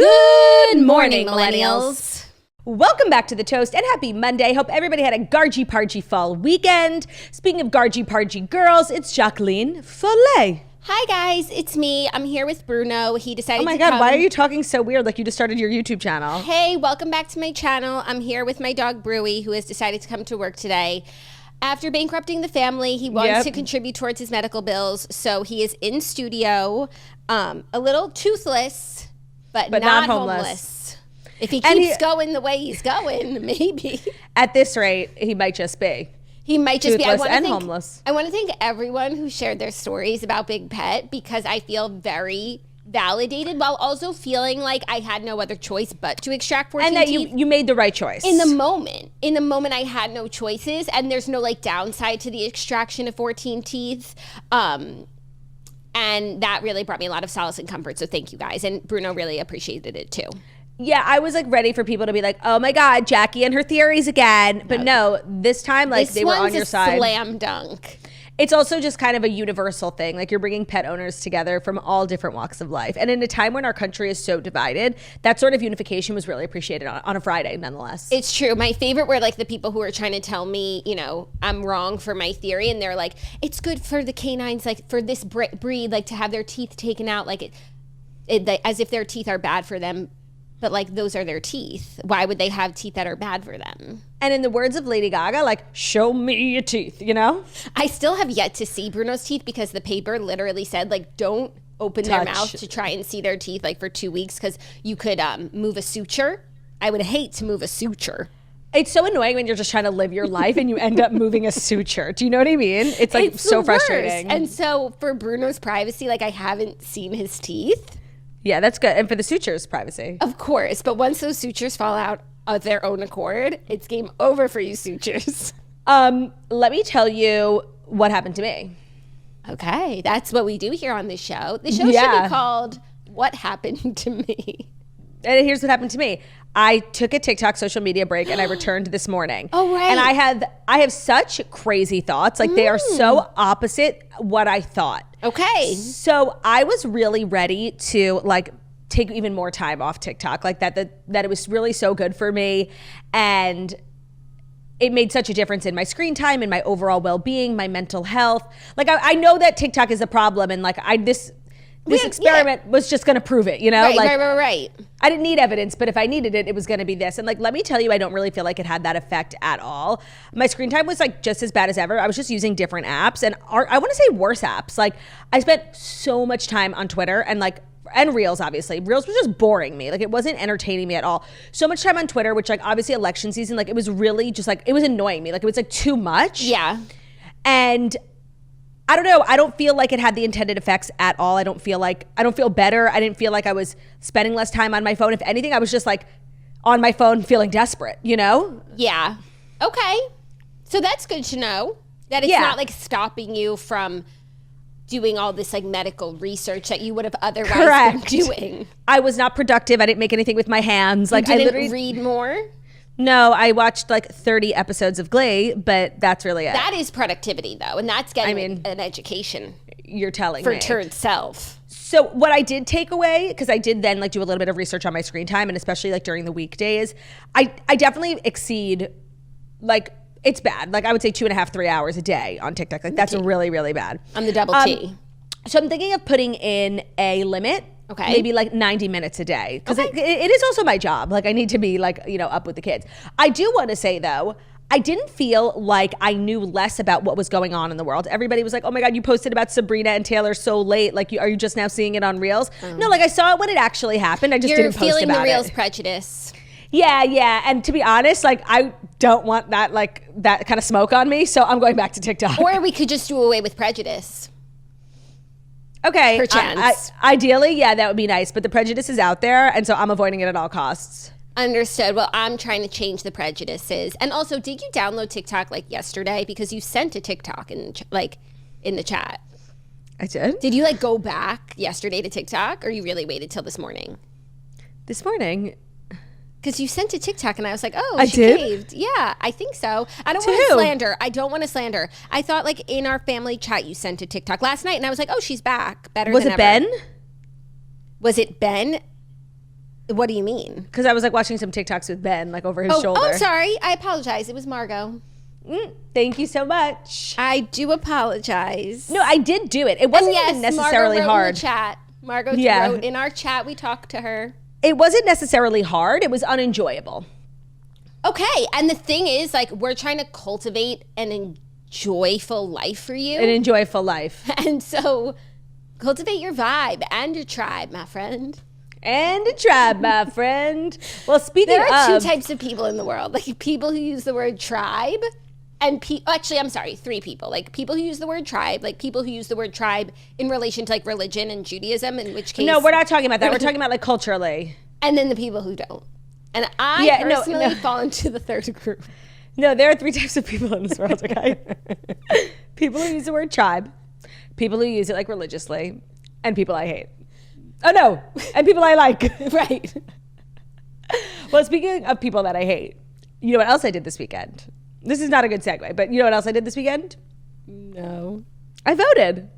Good morning, millennials. Welcome back to The Toast and happy Monday. Hope everybody had a gargy-pargy fall weekend. Speaking of gargy-pargy girls, it's Jacqueline Follet. Hi guys, it's me. I'm here with Bruno. He decided to Oh my God, why are you talking so weird like you just started your YouTube channel? Hey, welcome back to my channel. I'm here with my dog Brewy, who has decided to come to work today. After bankrupting the family, he wants to contribute towards his medical bills, so he is in studio, a little toothless, but not homeless. If he keeps going the way he's going, maybe. At this rate, he might just be. He might just be. Homeless. I want to thank everyone who shared their stories about Big Pet because I feel very validated while also feeling like I had no other choice but to extract 14 teeth. And that you made the right choice. In the moment I had no choices and there's no like downside to the extraction of 14 teeth. And that really brought me a lot of solace and comfort. So thank you guys. And Bruno really appreciated it too. Yeah, I was like ready for people to be like, oh my God, Jackie and her theories again. But no, this time like they were on your side. Slam dunk. It's also just kind of a universal thing. Like you're bringing pet owners together from all different walks of life. And in a time when our country is so divided, that sort of unification was really appreciated on a Friday nonetheless. It's true. My favorite were like the people who are trying to tell me, you know, I'm wrong for my theory. And they're like, it's good for the canines, like for this breed, like to have their teeth taken out, like as if their teeth are bad for them. But like those are their teeth. Why would they have teeth that are bad for them? And in the words of Lady Gaga, like, show me your teeth, you know? I still have yet to see Bruno's teeth because the paper literally said like, don't open their mouth to try and see their teeth like for 2 weeks because you could move a suture. I would hate to move a suture. It's so annoying when you're just trying to live your life and you end up moving a suture. Do you know what I mean? It's like so frustrating. And so for Bruno's privacy, like I haven't seen his teeth. Yeah, that's good. And for the sutures, privacy. Of course. But once those sutures fall out of their own accord, it's game over for you sutures. Let me tell you what happened to me. Okay. That's what we do here on this show. The show should be called What Happened to Me. And here's what happened to me. I took a TikTok social media break and I returned this morning. Oh, right. And I have such crazy thoughts. Like they are so opposite what I thought. Okay. So I was really ready to like take even more time off TikTok. Like that it was really so good for me. And it made such a difference in my screen time and my overall well-being, my mental health. Like I know that TikTok is a problem and like this experiment was just going to prove it, you know? Right. I didn't need evidence, but if I needed it, it was going to be this. And like, let me tell you, I don't really feel like it had that effect at all. My screen time was like just as bad as ever. I was just using different apps and I want to say worse apps. Like I spent so much time on Twitter and Reels, obviously. Reels was just boring me. Like it wasn't entertaining me at all. So much time on Twitter, which like obviously election season, like it was really just like, it was annoying me. Like it was like too much. Yeah. And I don't know. I don't feel like it had the intended effects at all. I don't feel better. I didn't feel like I was spending less time on my phone. If anything, I was just like on my phone feeling desperate, you know? Yeah. Okay. So that's good to know that it's not like stopping you from doing all this like medical research that you would have otherwise been doing. I was not productive. I didn't make anything with my hands. Like I didn't read more? No, I watched like 30 episodes of Glee, but that's really it. That is productivity though, and that's getting an education. You're telling me. For itself. So what I did take away, because I did then like do a little bit of research on my screen time, and especially like during the weekdays, I definitely exceed, like it's bad. Like I would say 2.5, 3 hours a day on TikTok. Like that's really, really bad. I'm the double T. So I'm thinking of putting in a limit. Okay. Maybe like 90 minutes a day. Because it is also my job. Like I need to be like, you know, up with the kids. I do want to say though, I didn't feel like I knew less about what was going on in the world. Everybody was like, oh my God, you posted about Sabrina and Taylor so late. Like, are you just now seeing it on Reels? No, like I saw it when it actually happened. I just didn't post about it. You're feeling the Reels prejudice. Yeah. And to be honest, like I don't want that kind of smoke on me. So I'm going back to TikTok. Or we could just do away with prejudice. Okay. Perchance. Ideally, yeah, that would be nice. But the prejudice is out there. And so I'm avoiding it at all costs. Understood. Well, I'm trying to change the prejudices. And also, did you download TikTok like yesterday? Because you sent a TikTok in the chat. I did? Did you like go back yesterday to TikTok or you really waited till this morning? This morning. Because you sent a TikTok and I was like, oh, I she did? Caved. Yeah, I think so. I don't want to slander. I don't want to slander. I thought like in our family chat you sent a TikTok last night and I was like, oh, she's back. Better than ever. Was it Ben? Was it Ben? What do you mean? Because I was like watching some TikToks with Ben, like over his shoulder. Oh, sorry. I apologize. It was Margot. Thank you so much. I do apologize. No, I did do it. It wasn't even necessarily Margot hard. In the chat. Margot wrote in our chat. We talked to her. It wasn't necessarily hard. It was unenjoyable. Okay. And the thing is, like, we're trying to cultivate an enjoyable life for you. An enjoyable life. And so cultivate your vibe and your tribe, my friend. And a tribe, my friend. Well, speaking of... There are two types of people in the world. Like, people who use the word tribe and... Actually, I'm sorry, three people. Like, people who use the word tribe. Like, people who use the word tribe in relation to, like, religion and Judaism, in which case... No, we're not talking about that. We're talking about, like, culturally. And then the people who don't. And I personally fall into the third group. No, there are three types of people in this world, okay? People who use the word tribe, people who use it, like, religiously, and people I hate. Oh, no. And people I like. Right. Well, speaking of people that I hate, you know what else I did this weekend? This is not a good segue, but you know what else I did this weekend? No. I voted.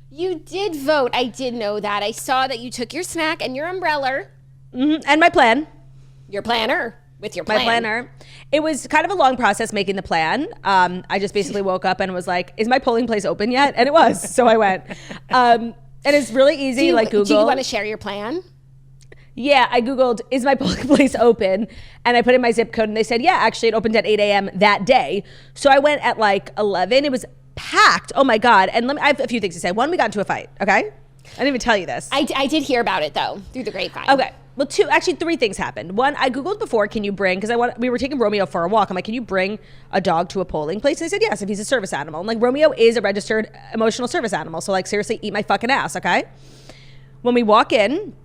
You did vote. I did know that. I saw that you took your snack and your umbrella. Mm-hmm. And my plan. Your planner. With your plan. My planner. It was kind of a long process making the plan. I just basically woke up and was like, is my polling place open yet? And it was. So I went. And it's really easy, like Google. Do you want to share your plan? Yeah, I Googled, is my polling place open? And I put in my zip code and they said, yeah, actually it opened at 8 a.m. that day. So I went at like 11. It was packed. Oh my God. And I have a few things to say. One, we got into a fight, okay? I didn't even tell you this. I did hear about it though, through the grapevine. Okay. Well, three things happened. One, I Googled before, can you bring, because we were taking Romeo for a walk. I'm like, can you bring a dog to a polling place? And they said, yes, if he's a service animal. And like, Romeo is a registered emotional service animal. So like, seriously, eat my fucking ass, okay? When we walk in,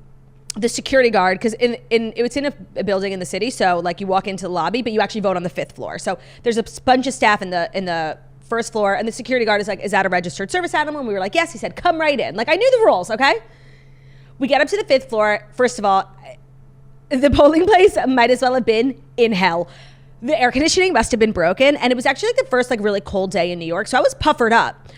the security guard, because it's in a building in the city. So like, you walk into the lobby, but you actually vote on the 5th floor. So there's a bunch of staff in the first floor. And the security guard is like, is that a registered service animal? And we were like, yes. He said, come right in. Like, I knew the rules, okay? We get up to the 5th floor. First of all, the polling place might as well have been in hell. The air conditioning must have been broken. And it was actually like the first like really cold day in New York. So I was puffered up.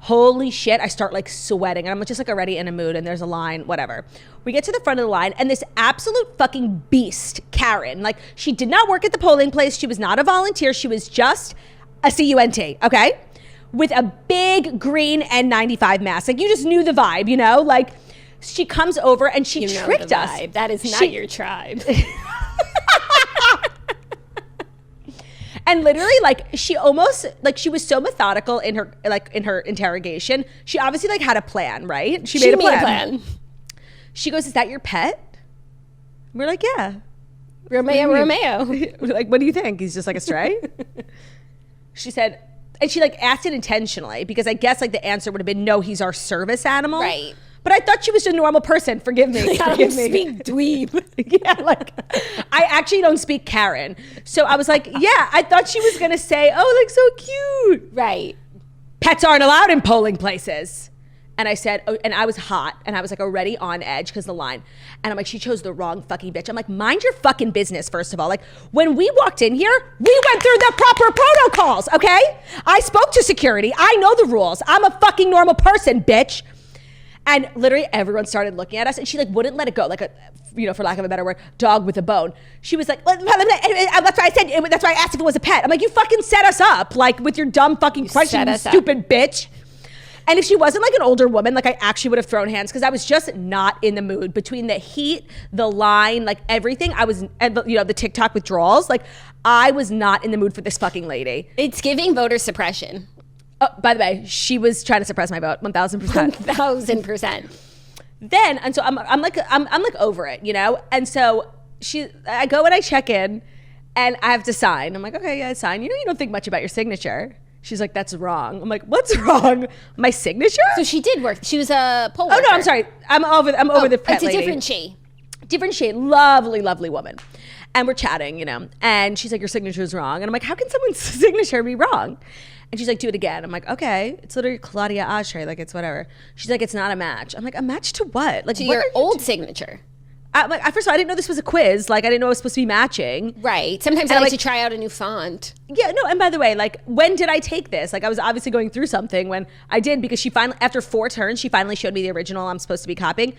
Holy shit. I start like sweating and I'm just like already in a mood and there's a line, whatever. We get to the front of the line and this absolute fucking beast, Karen, like she did not work at the polling place. She was not a volunteer. She was just a CUNT, okay? With a big green N95 mask. Like you just knew the vibe, you know? Like, she comes over and she tricked us. That is not your tribe. And literally, like, she almost, like, she was so methodical in her interrogation. She obviously, like, had a plan, right? She made a plan. She goes, is that your pet? We're like, yeah. Romeo. We're like, what do you think? He's just like a stray? She said, and she, like, asked it intentionally because I guess, like, the answer would have been, no, he's our service animal. Right. But I thought she was a normal person. Forgive me. I don't speak dweeb. Yeah, like, I actually don't speak Karen. So I was like, yeah, I thought she was going to say, oh, like, so cute. Right. Pets aren't allowed in polling places. And I said, oh, and I was hot. And I was like already on edge because the line. And I'm like, she chose the wrong fucking bitch. I'm like, mind your fucking business, first of all. Like, when we walked in here, we went through the proper protocols, okay? I spoke to security. I know the rules. I'm a fucking normal person, bitch. And literally everyone started looking at us and she like wouldn't let it go. Like a, you know, for lack of a better word, dog with a bone. She was like, that's why I said, that's why I asked if it was a pet. I'm like, you fucking set us up like with your dumb fucking question, you stupid bitch. And if she wasn't like an older woman, like I actually would have thrown hands because I was just not in the mood between the heat, the line, like everything. I was, and you know, the TikTok withdrawals. Like I was not in the mood for this fucking lady. It's giving voter suppression. Oh, by the way, she was trying to suppress my vote, 1,000%. 1,000%. Then, and so I'm like over it, you know? And so I go and I check in and I have to sign. I'm like, okay, yeah, sign. You know, you don't think much about your signature. She's like, that's wrong. I'm like, what's wrong? My signature? So she did work. She was a poll worker. Oh, no, I'm sorry. I'm over the pet lady. It's a different she. Different she. Lovely, lovely woman. And we're chatting, you know? And she's like, your signature is wrong. And I'm like, how can someone's signature be wrong? And she's like, do it again. I'm like, okay. It's literally Claudia Oshry. Like, it's whatever. She's like, it's not a match. I'm like, a match to what? Like, to your old signature. I'm like, first of all, I didn't know this was a quiz. Like, I didn't know it was supposed to be matching. Right. Sometimes I like to try out a new font. Yeah, no. And by the way, like, when did I take this? Like, I was obviously going through something when I did because she finally, after 4 turns, she finally showed me the original I'm supposed to be copying.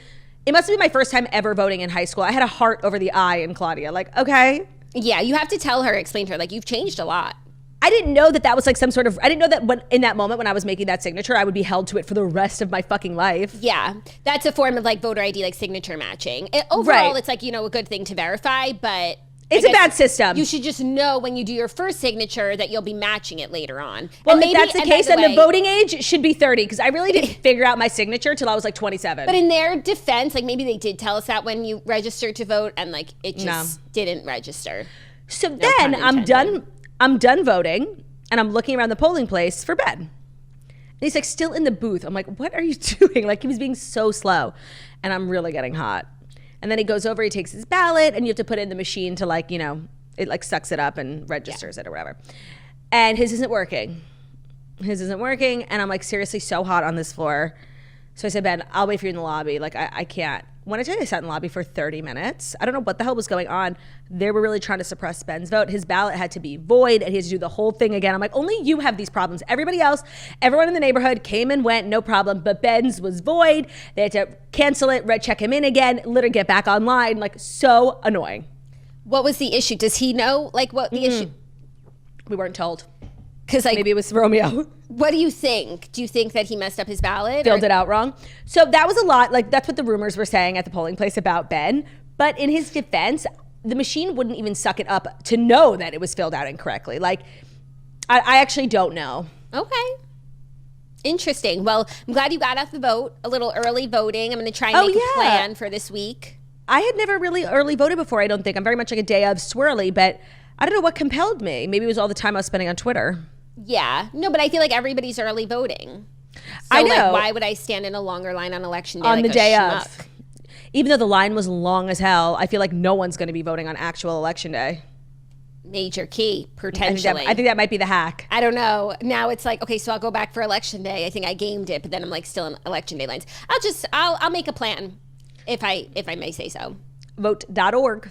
it must have been my first time ever voting in high school. I had a heart over the I in Claudia. Like, okay. Yeah, you have to tell her, explain to her, like, you've changed a lot. I didn't know that was like some sort of, I didn't know that in that moment when I was making that signature, I would be held to it for the rest of my fucking life. Yeah, that's a form of like voter ID, like signature matching. Overall, it's like, a good thing to verify, but it's a bad system. You should just know when you do your first signature that you'll be matching it later on. Well, if that's the case, then the voting age should be 30, because I really didn't figure out my signature till I was like 27. But in their defense, like maybe they did tell us that when you registered to vote, and like it just didn't register. So then I'm done voting, and I'm looking around the polling place for Ben. And he's like still in the booth. I'm like, what are you doing? Like, he was being so slow, and I'm really getting hot. And then he goes over, he takes his ballot, and you have to put it in the machine to like, it like sucks it up and registers it or whatever. And his isn't working. And I'm like seriously so hot on this floor. So I said, Ben, I'll wait for you in the lobby. Like, I can't. When I tell you I sat in the lobby for 30 minutes, I don't know what the hell was going on. They were really trying to suppress Ben's vote. His ballot had to be void, and he had to do the whole thing again. I'm like, only you have these problems. Everybody else, everyone in the neighborhood came and went, no problem. But Ben's was void. They had to cancel it, check him in again, literally get back online. Like, so annoying. What was the issue? Does he know, like, what the issue? We weren't told. Because like, maybe it was Romeo. What do you think? Do you think that he messed up his ballot? Filled it out wrong? So that was a lot. Like, that's what the rumors were saying at the polling place about Ben. But in his defense, the machine wouldn't even suck it up to know that it was filled out incorrectly. Like, I actually don't know. Okay. Interesting. Well, I'm glad you got off the vote. A little early voting. I'm going to try and make a plan for this week. I had never really early voted before, I don't think. I'm very much like a day of swirly, but I don't know what compelled me. Maybe it was all the time I was spending on Twitter. Yeah. No, but I feel like everybody's early voting. So, I know. Like, why would I stand in a longer line on election day? On like the day schmuck? of. Even though the line was long as hell, I feel like no one's going to be voting on actual election day. Major key, potentially. I think that might be the hack. I don't know. Now it's like, okay, so I'll go back for election day. I think I gamed it, but then I'm like still in election day lines. I'll make a plan if I may say so. Vote.org.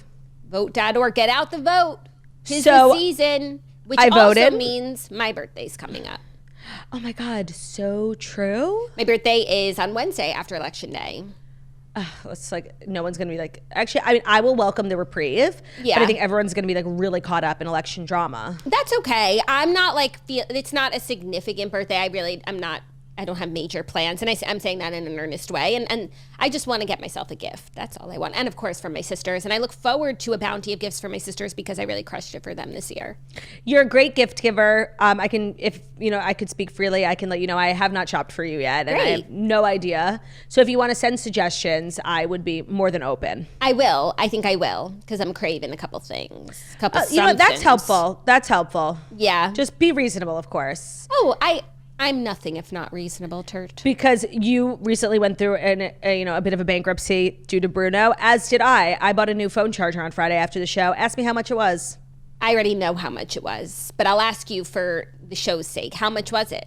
Vote.org. Get out the vote. 'Tis the season. Which I also voted. means my birthday's coming up. Oh my God, so true. My birthday is on Wednesday after Election Day. It's like no one's going to be like, actually, I mean, I will welcome the reprieve. Yeah. But I think everyone's going to be like really caught up in election drama. That's okay. I'm not like, it's not a significant birthday. I don't have major plans. And I'm saying that in an earnest way. And I just want to get myself a gift. That's all I want. And of course from my sisters. And I look forward to a bounty of gifts for my sisters because I really crushed it for them this year. You're a great gift giver. I could speak freely, I can let you know I have not shopped for you yet. And Great. I have no idea. So if you want to send suggestions, I would be more than open. I will. I think I will because I'm craving a couple things. That's helpful. That's helpful. Yeah. Just be reasonable, of course. Oh, I'm nothing if not reasonable, Turt. Because you recently went through a bit of a bankruptcy due to Bruno, as did I. I bought a new phone charger on Friday after the show. Ask me how much it was. I already know how much it was, but I'll ask you for the show's sake. How much was it?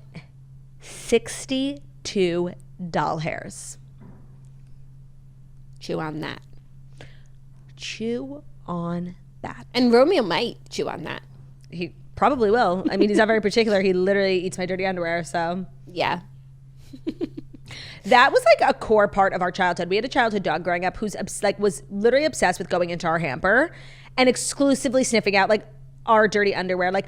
62 doll hairs. Chew on that. Chew on that. And Romeo might chew on that. He probably will. I mean, he's not very particular. He literally eats my dirty underwear, so. Yeah. That was like a core part of our childhood. We had a childhood dog growing up who's was literally obsessed with going into our hamper and exclusively sniffing out like our dirty underwear. Like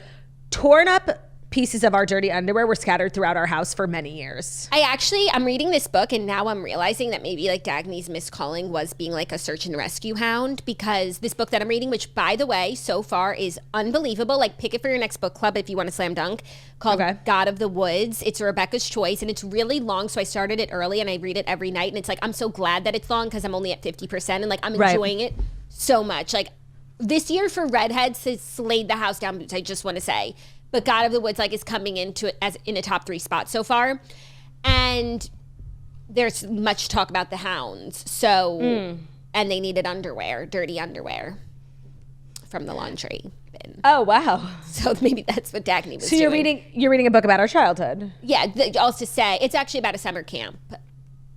torn up pieces of our dirty underwear were scattered throughout our house for many years. I'm reading this book and now I'm realizing that maybe like Dagny's miscalling was being like a search and rescue hound, because this book that I'm reading, which by the way, so far is unbelievable. Like pick it for your next book club if you want to slam dunk, called God of the Woods. It's Rebecca's choice and it's really long. So I started it early and I read it every night. And it's like, I'm so glad that it's long because I'm only at 50% and like I'm enjoying it so much. Like this year for redheads has slayed the house down boots, I just want to say. But God of the Woods like is coming into it as in a top 3 spot so far. And there's much talk about the hounds. So, and they needed underwear, dirty underwear from the laundry bin. Oh, wow. So maybe that's what Dagny was doing. So you're reading a book about our childhood. Yeah, also say, it's actually about a summer camp.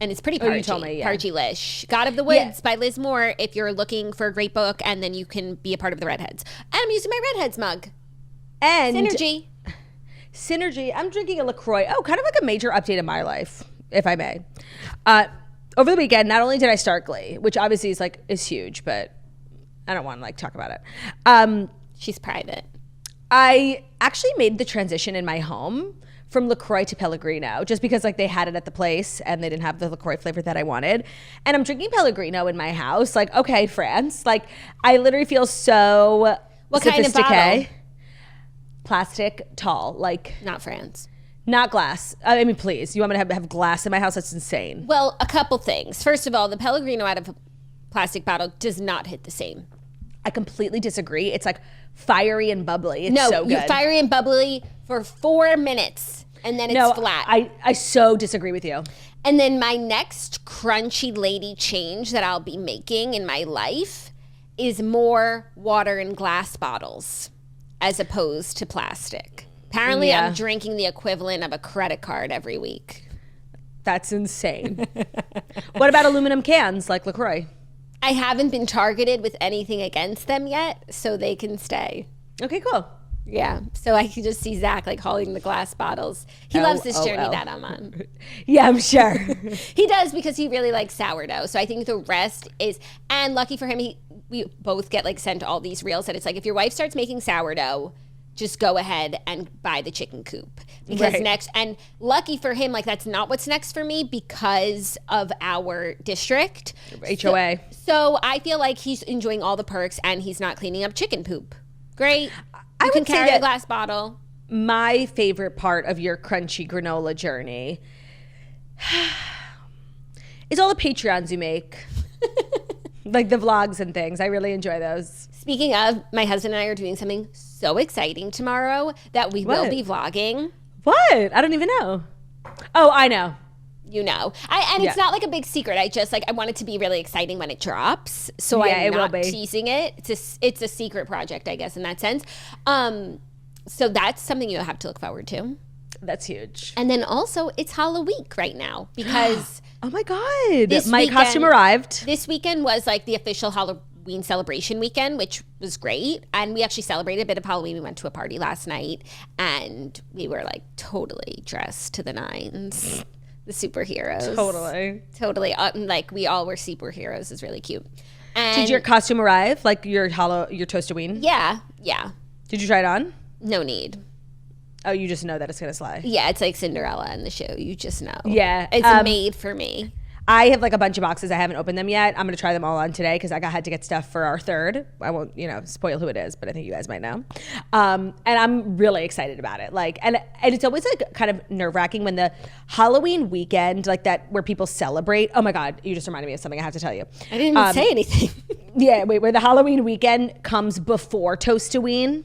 And it's pretty pargy. You told me, yeah. Pargy-lish. God of the Woods by Liz Moore if you're looking for a great book, and then you can be a part of the Redheads. And I'm using my Redheads mug. And Synergy. I'm drinking a LaCroix. Oh, kind of like a major update in my life, if I may. over the weekend, not only did I start Glee, which obviously is huge, but I don't want to like talk about it. She's private. I actually made the transition in my home from LaCroix to Pellegrino, just because like they had it at the place and they didn't have the LaCroix flavor that I wanted. And I'm drinking Pellegrino in my house. Like, okay, France. Like, I literally feel so What kind of bottle? Plastic, tall, like. Not France. Not glass. I mean, please. You want me to have glass in my house? That's insane. Well, a couple things. First of all, the Pellegrino out of a plastic bottle does not hit the same. I completely disagree. It's like fiery and bubbly. It's so good. You're fiery and bubbly for 4 minutes and then it's flat. I so disagree with you. And then my next crunchy lady change that I'll be making in my life is more water in glass bottles as opposed to plastic. Apparently, I'm drinking the equivalent of a credit card every week. That's insane. What about aluminum cans like LaCroix? I haven't been targeted with anything against them yet, so they can stay. Okay, cool. Yeah, so I can just see Zach like holding the glass bottles. He loves this journey that I'm on. Yeah, I'm sure. He does because he really likes sourdough. So I think the rest is, and lucky for him, we both get like sent all these reels that it's like if your wife starts making sourdough, just go ahead and buy the chicken coop because next, and lucky for him, like that's not what's next for me because of our district HOA. So I feel like he's enjoying all the perks and he's not cleaning up chicken poop. Great. You can carry a glass bottle. My favorite part of your crunchy granola journey is all the Patreons you make. Like the vlogs and things. I really enjoy those. Speaking of, my husband and I are doing something so exciting tomorrow that we will be vlogging. What? I don't even know. Oh, I know. You know. It's not like a big secret. I want it to be really exciting when it drops. So I'm not teasing it. It's a secret project, I guess, in that sense. So that's something you'll have to look forward to. That's huge. And then also, it's Halloween right now because... Oh my God. My costume arrived. This weekend was like the official Halloween celebration weekend, which was great. And we actually celebrated a bit of Halloween. We went to a party last night and we were like totally dressed to the nines. The superheroes. Totally. Like we all were superheroes. It's really cute. And did your costume arrive? Like your Toastoween? Yeah. Did you try it on? No need. Oh, you just know that it's going to slide. Yeah, it's like Cinderella in the show. You just know. Yeah. It's made for me. I have like a bunch of boxes. I haven't opened them yet. I'm going to try them all on today because I had to get stuff for our third. I won't, spoil who it is, but I think you guys might know. And I'm really excited about it. Like, and it's always like kind of nerve wracking when the Halloween weekend, like that, where people celebrate. Oh my God, you just reminded me of something I have to tell you. I didn't even say anything. Yeah, where the Halloween weekend comes before Toastoween.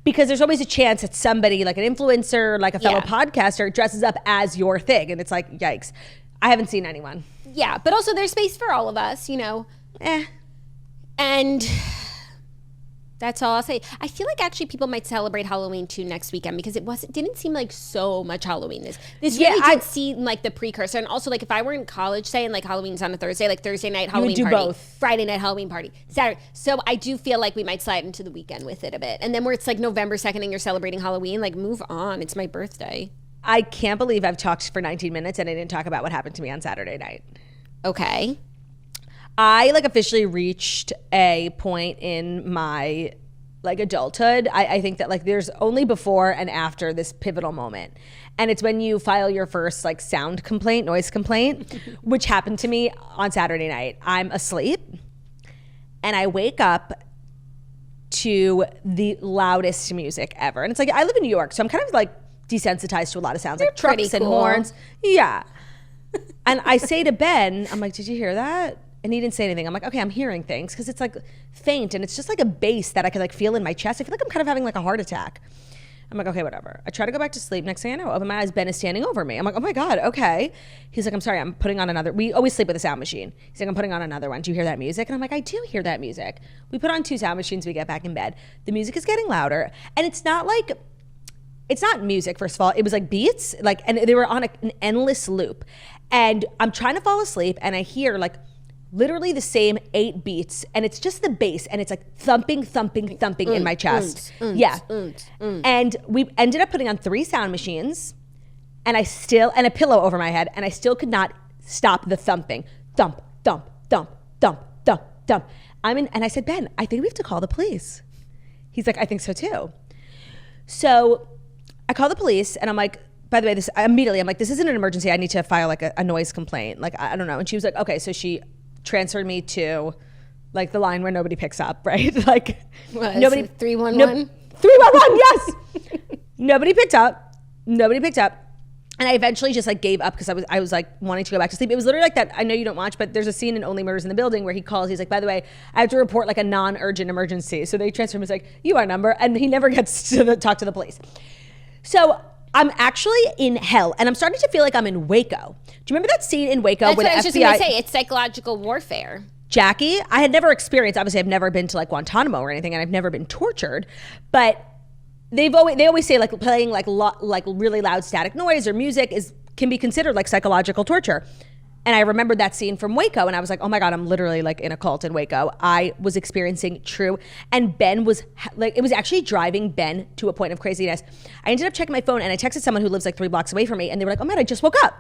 Because there's always a chance that somebody, like an influencer, like a fellow podcaster, dresses up as your thing. And it's like, yikes. I haven't seen anyone. Yeah, but also there's space for all of us, And that's all I'll say. I feel like actually people might celebrate Halloween too next weekend because it didn't seem like so much Halloween. This really did seem like the precursor. And also like if I were in college, say, and like Halloween's on a Thursday, like Thursday night Halloween party. Both. Friday night Halloween party. Saturday. So I do feel like we might slide into the weekend with it a bit. And then where it's like November 2nd and you're celebrating Halloween, like move on. It's my birthday. I can't believe I've talked for 19 minutes and I didn't talk about what happened to me on Saturday night. Okay. I like officially reached a point in my like adulthood. I think that like there's only before and after this pivotal moment. And it's when you file your first like noise complaint, which happened to me on Saturday night. I'm asleep and I wake up to the loudest music ever. And it's like, I live in New York, so I'm kind of like desensitized to a lot of sounds, like trucks and horns. Yeah. And I say to Ben, I'm like, did you hear that? And he didn't say anything. I'm like, okay, I'm hearing things because it's like faint and it's just like a bass that I could like feel in my chest. I feel like I'm kind of having like a heart attack. I'm like, okay, whatever. I try to go back to sleep. Next thing I know, I open my eyes, Ben is standing over me. I'm like, oh my God, okay. He's like, I'm sorry, I'm putting on another. We always sleep with a sound machine. He's like, I'm putting on another one. Do you hear that music? And I'm like, I do hear that music. We put on 2 sound machines, we get back in bed. The music is getting louder. And it's not music, first of all. It was like beats, like, and they were on an endless loop. And I'm trying to fall asleep and I hear like literally the same 8 beats and it's just the bass and it's like thumping in my chest. And we ended up putting on 3 sound machines and a pillow over my head and I still could not stop the thumping. thump, thump, thump, thump, thump, thump. And I said, Ben, I think we have to call the police. He's like, I think so too. So I call the police and I'm like, by the way, I'm like, this isn't an emergency. I need to file like a noise complaint. Like, I don't know. And she was like, okay. So she transferred me to like the line where nobody picks up, right? Like what, nobody, 311? 311, yes. Nobody picked up. And I eventually just like gave up because I was like wanting to go back to sleep. It was literally like that. I know you don't watch, but there's a scene in Only Murders in the Building where he calls. He's like, by the way, I have to report like a non-urgent emergency. So they transfer him. It's like, you are number. And he never gets to talk to the police. So I'm actually in hell and I'm starting to feel like I'm in Waco. Do you remember that scene in Waco? That's when what I was FBI, just going to say. It's psychological warfare. Jackie, I had never experienced, obviously I've never been to like Guantanamo or anything and I've never been tortured, but they always say like playing like really loud static noise or music can be considered like psychological torture. And I remembered that scene from Waco and I was like, oh my God, I'm literally like in a cult in Waco. I was experiencing true. And Ben was like, it was actually driving Ben to a point of craziness. I ended up checking my phone and I texted someone who lives like 3 blocks away from me and they were like, oh man, I just woke up.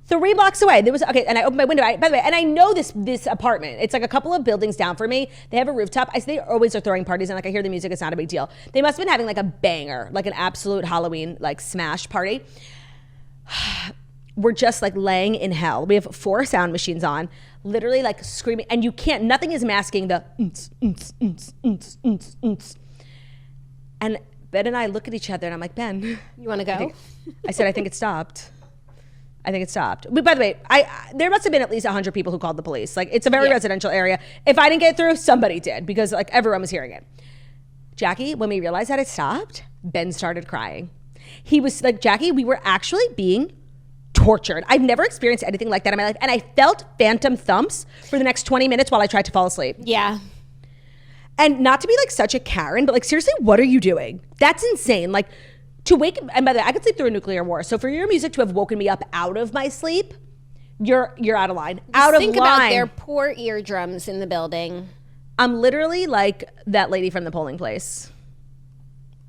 3 blocks away. And I opened my window. By the way, and I know this apartment. It's like a couple of buildings down for me. They have a rooftop. They always are throwing parties and like I hear the music. It's not a big deal. They must have been having like a banger, like an absolute Halloween like smash party. We're just like laying in hell. We have 4 sound machines on, literally like screaming, and nothing is masking the And Ben and I look at each other and I'm like, Ben, you want to go? I said, I think it stopped. But by the way, there must have been at least 100 people who called the police. Like it's a very residential area. If I didn't get through, somebody did because like everyone was hearing it. Jackie, when we realized that it stopped, Ben started crying. He was like, Jackie, we were actually being tortured. I've never experienced anything like that in my life. And I felt phantom thumps for the next 20 minutes while I tried to fall asleep. Yeah. And not to be like such a Karen, but like seriously, what are you doing? That's insane. Like to wake, and by the way, I could sleep through a nuclear war. So for your music to have woken me up out of my sleep, you're out of line. Out of line. Think about their poor eardrums in the building. I'm literally like that lady from the polling place.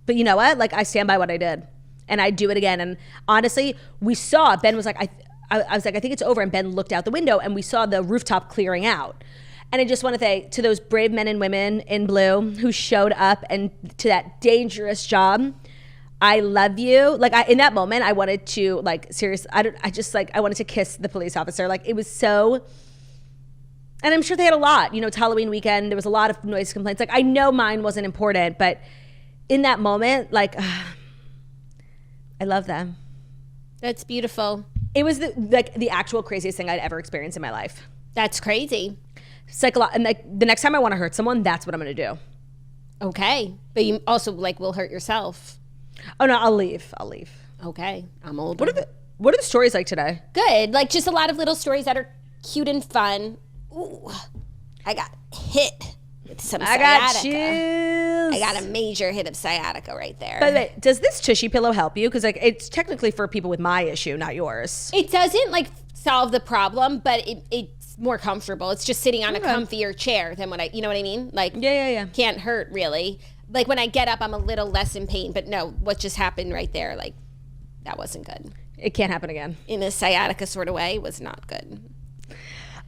But you know what? Like I stand by what I did. And I'd do it again. And honestly, we saw, Ben was like, I was like, I think it's over. And Ben looked out the window and we saw the rooftop clearing out. And I just want to say to those brave men and women in blue who showed up and to that dangerous job, I love you. Like in that moment, I wanted to like, seriously, I wanted to kiss the police officer. Like it was so, and I'm sure they had a lot, it's Halloween weekend. There was a lot of noise complaints. Like I know mine wasn't important, but in that moment, like, I love them. That's beautiful. It was the actual craziest thing I'd ever experienced in my life. That's crazy. And like the next time I want to hurt someone, that's what I'm going to do. Okay. But you also like will hurt yourself. Oh no, I'll leave. Okay. I'm older. What are the stories like today? Good. Like just a lot of little stories that are cute and fun. Ooh, I got hit with some sciatica. I got chills. I got a major hit of sciatica right there. By the way, does this tushy pillow help you? Because like it's technically for people with my issue, not yours. It doesn't like solve the problem, but it's more comfortable. It's just sitting on a comfier chair than you know what I mean? Like yeah. Can't hurt really. Like when I get up, I'm a little less in pain. But no, what just happened right there, like that wasn't good. It can't happen again. In a sciatica sort of way, was not good.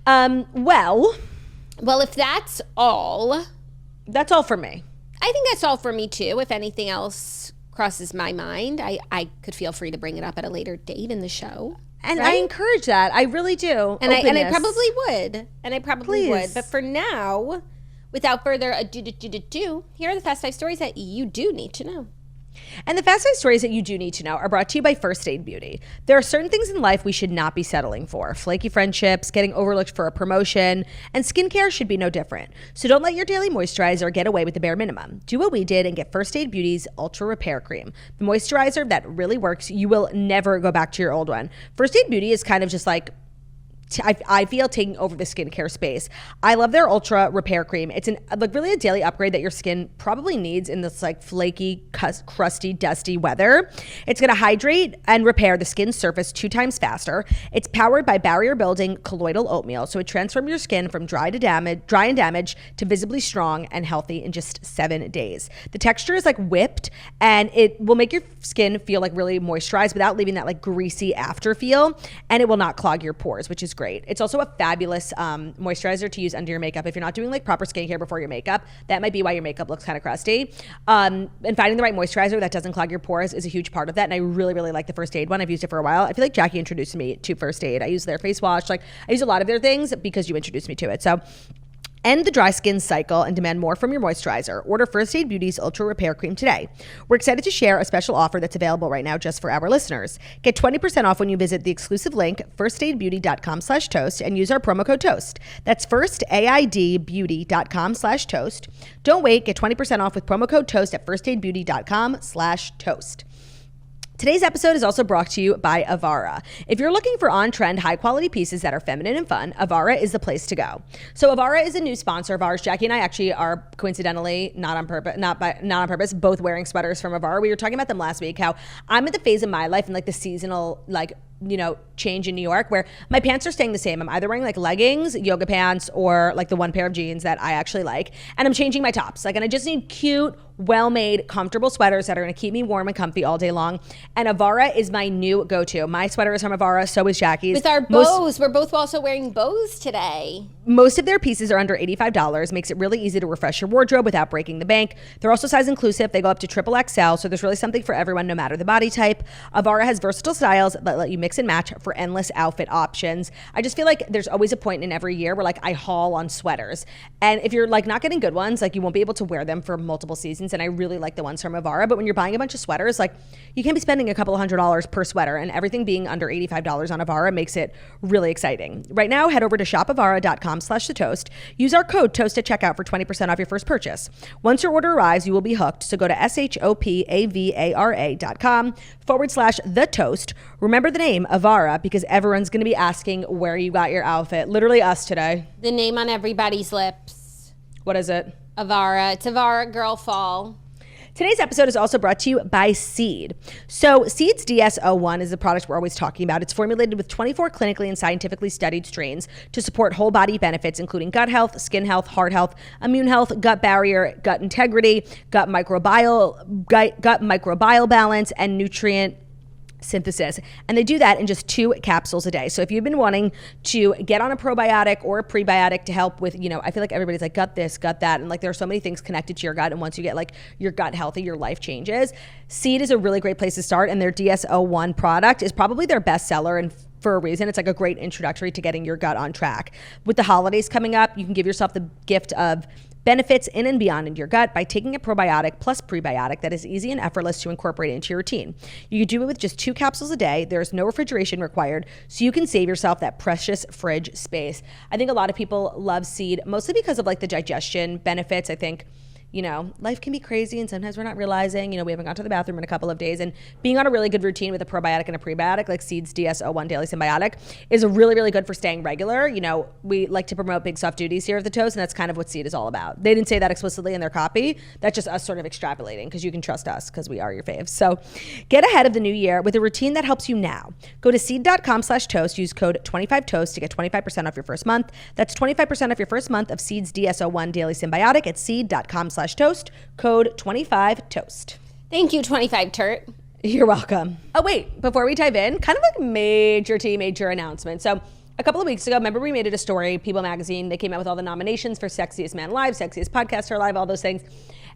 Well, if that's all for me. I think that's all for me too. If anything else crosses my mind, I could feel free to bring it up at a later date in the show. And right? I encourage that. I really do. And I probably would. Please. But for now, without further ado, here are the Fast 5 stories that you do need to know. And the Fast 5 stories that you do need to know are brought to you by First Aid Beauty. There are certain things in life we should not be settling for. Flaky friendships, getting overlooked for a promotion, and skincare should be no different. So don't let your daily moisturizer get away with the bare minimum. Do what we did and get First Aid Beauty's Ultra Repair Cream. The moisturizer that really works. You will never go back to your old one. First Aid Beauty is kind of just like I feel taking over the skincare space. I love their Ultra Repair Cream. It's really a daily upgrade that your skin probably needs in this like flaky, crusty, dusty weather. It's going to hydrate and repair the skin's surface 2 times faster. It's powered by barrier-building colloidal oatmeal, so it transforms your skin from dry and damaged to visibly strong and healthy in just 7 days. The texture is like whipped, and it will make your skin feel like really moisturized without leaving that like greasy after feel, and it will not clog your pores, which is great. It's also a fabulous moisturizer to use under your makeup. If you're not doing like proper skincare before your makeup, that might be why your makeup looks kind of crusty. And finding the right moisturizer that doesn't clog your pores is a huge part of that. And I really, really like the First Aid one. I've used it for a while. I feel like Jackie introduced me to First Aid. I use their face wash. Like I use a lot of their things because you introduced me to it. So end the dry skin cycle and demand more from your moisturizer. Order First Aid Beauty's Ultra Repair Cream today. We're excited to share a special offer that's available right now just for our listeners. Get 20% off when you visit the exclusive link, firstaidbeauty.com/toast, and use our promo code TOAST. That's firstaidbeauty.com/toast. Don't wait. Get 20% off with promo code TOAST at firstaidbeauty.com/toast. Today's episode is also brought to you by Avara. If you're looking for on-trend, high-quality pieces that are feminine and fun, Avara is the place to go. So Avara is a new sponsor of ours. Jackie and I actually are coincidentally, not on purpose, both wearing sweaters from Avara. We were talking about them last week, how I'm at the phase of my life and like the seasonal, like, change in New York where my pants are staying the same. I'm either wearing like leggings, yoga pants, or like the one pair of jeans that I actually like. And I'm changing my tops. And I just need cute, well-made, comfortable sweaters that are going to keep me warm and comfy all day long. And Avara is my new go-to. My sweater is from Avara. So is Jackie's. With our bows. We're both also wearing bows today. Most of their pieces are under $85. Makes it really easy to refresh your wardrobe without breaking the bank. They're also size inclusive. They go up to XXL. So there's really something for everyone, no matter the body type. Avara has versatile styles that let you mix and match for endless outfit options. I just feel like there's always a point in every year where like I haul on sweaters. And if you're like not getting good ones, like you won't be able to wear them for multiple seasons. And I really like the ones from Avara. But when you're buying a bunch of sweaters, like you can't be spending a couple of $100s per sweater, and everything being under $85 on Avara makes it really exciting. Right now, head over to shopavara.com/thetoast. Use our code TOAST at checkout for 20% off your first purchase. Once your order arrives, you will be hooked. So go to shopavara.com/thetoast. Remember the name Avara, because everyone's going to be asking where you got your outfit. Literally us today. The name on everybody's lips. What is it? Avara. It's Avara Girl Fall. Today's episode is also brought to you by Seed. So Seed's DS-01 is the product we're always talking about. It's formulated with 24 clinically and scientifically studied strains to support whole body benefits, including gut health, skin health, heart health, immune health, gut barrier, gut integrity, gut microbial balance, and nutrient synthesis. And they do that in just 2 capsules a day. So if you've been wanting to get on a probiotic or a prebiotic to help with, I feel like everybody's like gut this, gut that, and like there are so many things connected to your gut, and once you get like your gut healthy, your life changes. Seed is a really great place to start, and their DS-01 product is probably their best seller, and for a reason. It's like a great introductory to getting your gut on track. With the holidays coming up, you can give yourself the gift of benefits in and beyond in your gut by taking a probiotic plus prebiotic that is easy and effortless to incorporate into your routine. You can do it with just 2 capsules a day. There's no refrigeration required, so you can save yourself that precious fridge space. I think a lot of people love Seed, mostly because of like the digestion benefits. I think life can be crazy and sometimes we're not realizing, we haven't gone to the bathroom in a couple of days, and being on a really good routine with a probiotic and a prebiotic like Seed's DS-01 Daily Symbiotic is really, really good for staying regular. We like to promote big soft duties here at The Toast, and that's kind of what Seed is all about. They didn't say that explicitly in their copy. That's just us sort of extrapolating, because you can trust us because we are your faves. So get ahead of the new year with a routine that helps you now. Go to seed.com/toast. Use code 25toast to get 25% off your first month. That's 25% off your first month of Seed's DS-01 Daily Symbiotic at seed.com/toast. Code 25toast. Thank you, 25 Turt. You're welcome. Oh, wait, before we dive in, kind of like major announcement. So a couple of weeks ago, remember we made it a story, People Magazine, they came out with all the nominations for Sexiest Man Alive, Sexiest Podcaster Alive, all those things.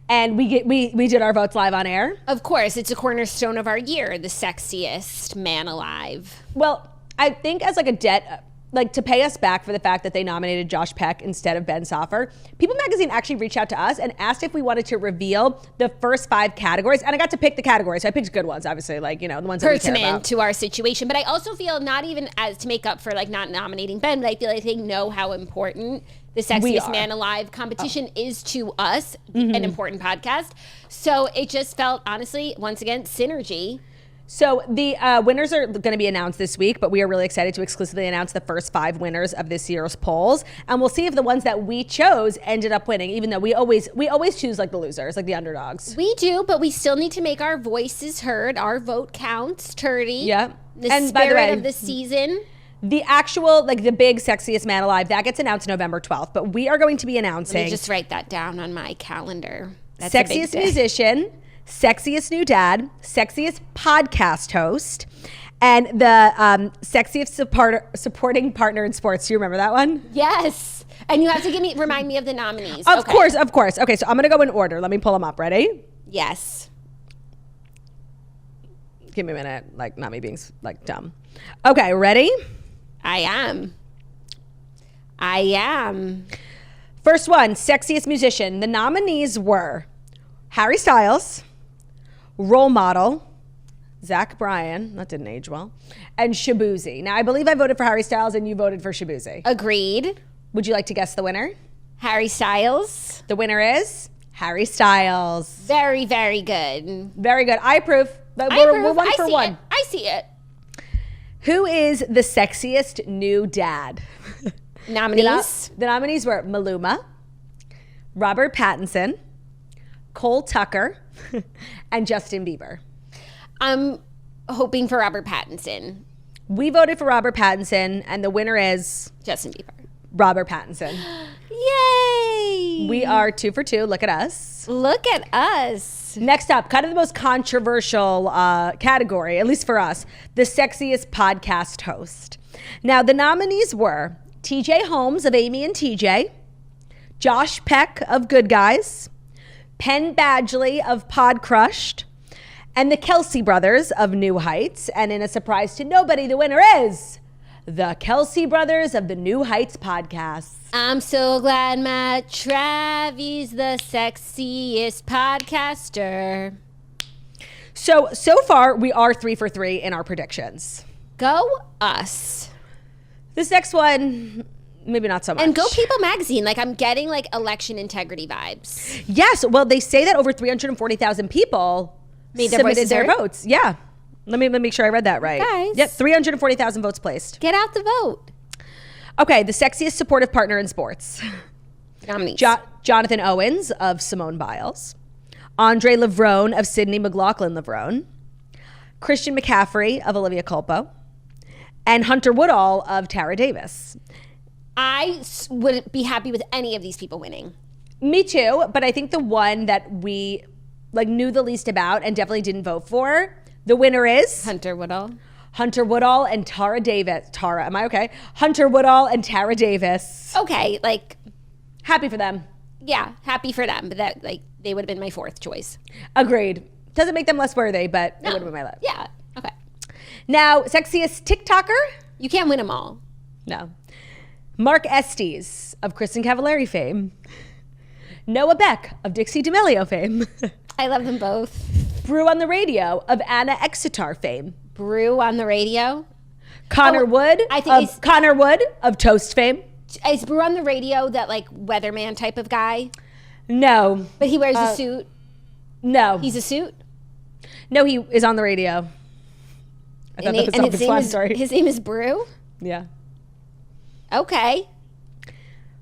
And we did our votes live on air. Of course, it's a cornerstone of our year, the Sexiest Man Alive. Well, I think as like a debt, like to pay us back for the fact that they nominated Josh Peck instead of Ben Soffer, People Magazine actually reached out to us and asked if we wanted to reveal the first 5 categories. And I got to pick the categories. So I picked good ones, obviously, like, the ones that we care about. Pertinent to our situation. But I also feel not even as to make up for like not nominating Ben, but I feel like they know how important the Sexiest Man Alive competition is to us, an important podcast. So it just felt, honestly, once again, synergy. So the winners are going to be announced this week, but we are really excited to exclusively announce the first 5 winners of this year's polls, and we'll see if the ones that we chose ended up winning. Even though we always choose like the losers, like the underdogs. We do, but we still need to make our voices heard. Our vote counts, Turdy. Yeah, the spirit of the season. The actual, like the big Sexiest Man Alive, that gets announced November 12th. But we are going to be announcing. Let me just write that down on my calendar. That's Sexiest Musician, Sexiest New Dad, Sexiest Podcast Host, And the sexiest supporting partner in sports. Do you remember that one? Yes. And you have to remind me of the nominees. Of course. Okay, so I'm going to go in order. Let me pull them up. Ready? Yes. Give me a minute. Like, not me being, like, dumb. Okay, ready? I am. First one, sexiest musician. The nominees were Harry Styles, Role Model, Zach Bryan, that didn't age well, and Shabuzi. Now, I believe I voted for Harry Styles and you voted for Shabuzi. Agreed. Would you like to guess the winner? Harry Styles. The winner is Harry Styles. Very, very good. Very good. I approve. We're one for one. I see it. Who is the sexiest new dad? Nominees? The nominees were Maluma, Robert Pattinson, Cole Tucker, and Justin Bieber. I'm hoping for Robert Pattinson. We voted for Robert Pattinson, and the winner is Justin Bieber. Robert Pattinson. Yay! We are 2 for 2. Look at us. Look at us. Next up, kind of the most controversial category, at least for us, the sexiest podcast host. Now, the nominees were TJ Holmes of Amy and TJ, Josh Peck of Good Guys, Penn Badgley of Pod Crushed, and the Kelsey brothers of New Heights. And in a surprise to nobody, the winner is the Kelsey brothers of the New Heights podcast. I'm so glad Matt Travi's the sexiest podcaster. So far, we are 3 for 3 in our predictions. Go us. This next one, maybe not so much. And go People Magazine. Like, I'm getting, like, election integrity vibes. Yes. Well, they say that over 340,000 people submitted their votes. Yeah. Let me make sure I read that right. Guys. Yep, 340,000 votes placed. Get out the vote. Okay, the sexiest supportive partner in sports. Nominees. Jonathan Owens of Simone Biles. Andre Levrone of Sydney McLaughlin-Levrone. Christian McCaffrey of Olivia Culpo. And Hunter Woodall of Tara Davis. I would be happy with any of these people winning. Me too, but I think the one that we knew the least about and definitely didn't vote for, the winner is Hunter Woodall. Hunter Woodall and Tara Davis. Tara, am I okay? Hunter Woodall and Tara Davis. Okay, happy for them. Yeah, happy for them, but that they would have been my fourth choice. Agreed. Doesn't make them less worthy, but it would have been my last. Yeah. Okay. Now, sexiest TikToker? You can't win them all. No. Mark Estes of Kristen Cavallari fame. Noah Beck of Dixie D'Amelio fame. I love them both. Brew on the Radio of Anna Exeter fame. Brew on the Radio. Connor Wood of Toast fame. Is Brew on the Radio that weatherman type of guy? No. But he wears a suit? No. He's a suit? No, he is on the radio. I thought that was self-explanatory. His name is Brew? Yeah. Okay.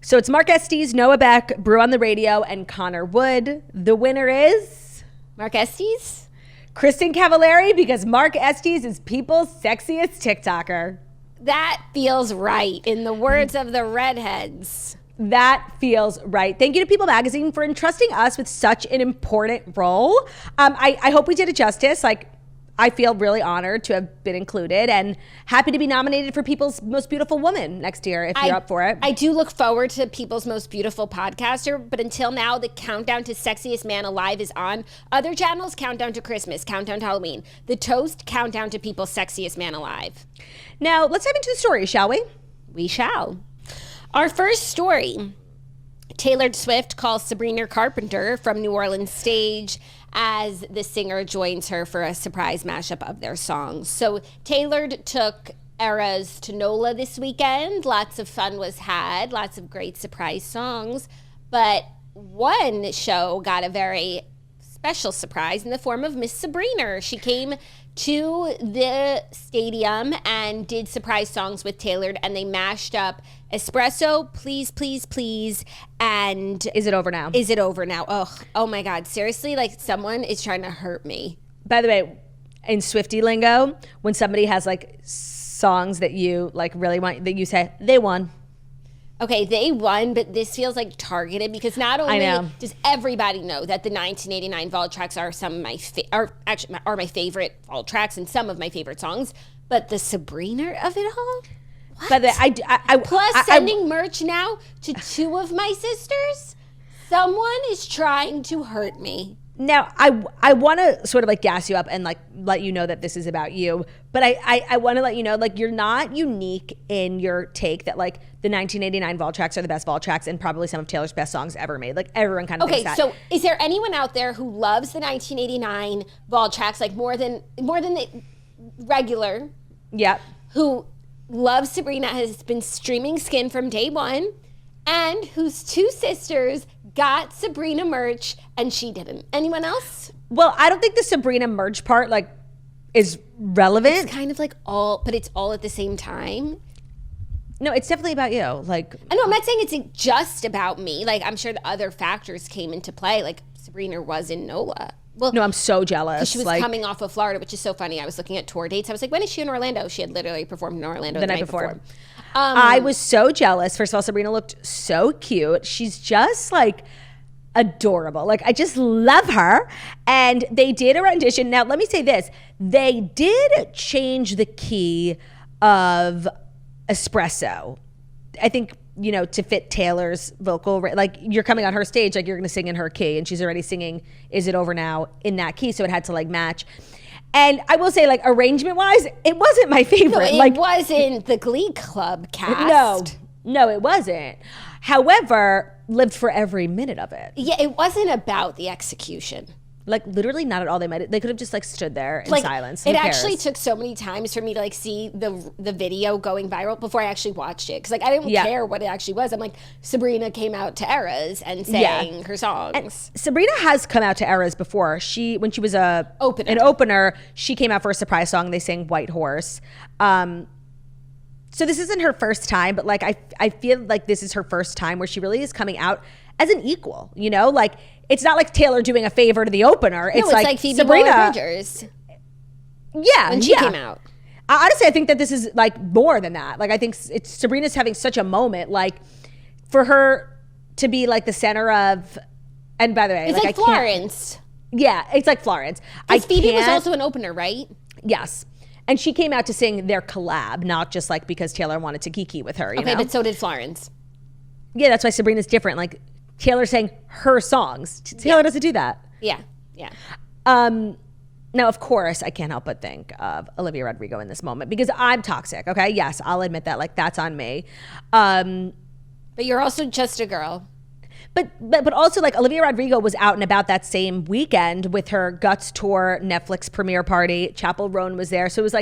So it's Mark Estes, Noah Beck, Brew on the Radio, and Connor Wood. The winner is Mark Estes? Kristen Cavallari, because Mark Estes is people's sexiest TikToker. That feels right, in the words of the redheads. That feels right. Thank you to People Magazine for entrusting us with such an important role. I hope we did it justice. I feel really honored to have been included and happy to be nominated for People's Most Beautiful Woman next year if you're up for it. I do look forward to People's Most Beautiful Podcaster, but until now, the countdown to Sexiest Man Alive is on. Other channels, countdown to Christmas, countdown to Halloween. The Toast, countdown to People's Sexiest Man Alive. Now, let's dive into the story, shall we? We shall. Our first story, Taylor Swift calls Sabrina Carpenter from New Orleans stage as the singer joins her for a surprise mashup of their songs. So Taylor took Eras to NOLA this weekend. Lots of fun was had, lots of great surprise songs. But one show got a very special surprise in the form of Miss Sabrina. She came to the stadium and did surprise songs with Taylor, and they mashed up Espresso, Please, Please, Please, and Is It Over Now? Is It Over Now? Oh my God. Seriously, someone is trying to hurt me. By the way, in Swiftie lingo, when somebody has songs that you really want, that you say, they won. Okay, they won, but this feels targeted because not only does everybody know that the 1989 vault tracks are some of my are my favorite vault tracks and some of my favorite songs, But the Sabrina of it all? What? But Plus sending merch now to 2 of my sisters? Someone is trying to hurt me. Now, I want to sort of like gas you up and like let you know that this is about you. But I want to let you know, like, you're not unique in your take that like the 1989 Vol tracks are the best Vol tracks and probably some of Taylor's best songs ever made. Like, everyone kind of thinks that. Okay, so is there anyone out there who loves the 1989 Vol tracks like more than the regular? Yep. Who loves Sabrina, has been streaming Skin from day one, and whose 2 sisters got Sabrina merch and she didn't. Anyone else? Well, I don't think the Sabrina merch part like is relevant. It's kind of like all, but it's all at the same time. No, it's definitely about you. Like, I know, I'm not saying it's just about me. Like, I'm sure the other factors came into play. Like, Sabrina was in NOLA. Well, no, I'm so jealous. She was coming off of Florida, which is so funny. I was looking at tour dates. I was like, when is she in Orlando? She had literally performed in Orlando the night before. I was so jealous. First of all, Sabrina looked so cute. She's just like adorable. Like, I just love her. And they did a rendition. Now, let me say this. They did change the key of Espresso. I think, you know, to fit Taylor's vocal, like, you're coming on her stage, like, you're going to sing in her key, and she's already singing Is It Over Now in that key, so it had to like match. And I will say, like, arrangement wise, it wasn't my favorite. No, it wasn't the Glee Club cast. No, it wasn't. However, lived for every minute of it. Yeah, it wasn't about the execution. Like, literally not at all. They could have just like stood there in silence. It actually took so many times for me to like see the video going viral before I actually watched it, because like I didn't care what it actually was. I'm like, Sabrina came out to Eras and sang her songs. And Sabrina has come out to Eras before. When she was an opener, she came out for a surprise song. They sang White Horse. So this isn't her first time, but like I feel like this is her first time where she really is coming out as an equal, you know? Like, it's not like Taylor doing a favor to the opener. It's like Phoebe Waller-Bridgers. Yeah, when she came out. Honestly, I think that this is like more than that. Like, I think Sabrina's having such a moment, like, for her to be like the center of, and by the way, it's like Florence. Yeah, it's like Florence. Phoebe was also an opener, right? Yes. And she came out to sing their collab, not just like because Taylor wanted to kiki with her. You know? But so did Florence. Yeah, that's why Sabrina's different. Like, Taylor sang her songs. Taylor doesn't do that. Yeah. Now, of course, I can't help but think of Olivia Rodrigo in this moment because I'm toxic, okay? Yes, I'll admit that. Like, that's on me. But you're also just a girl. But also, like, Olivia Rodrigo was out and about that same weekend with her Guts Tour Netflix premiere party. Chappell Roan was there. So it was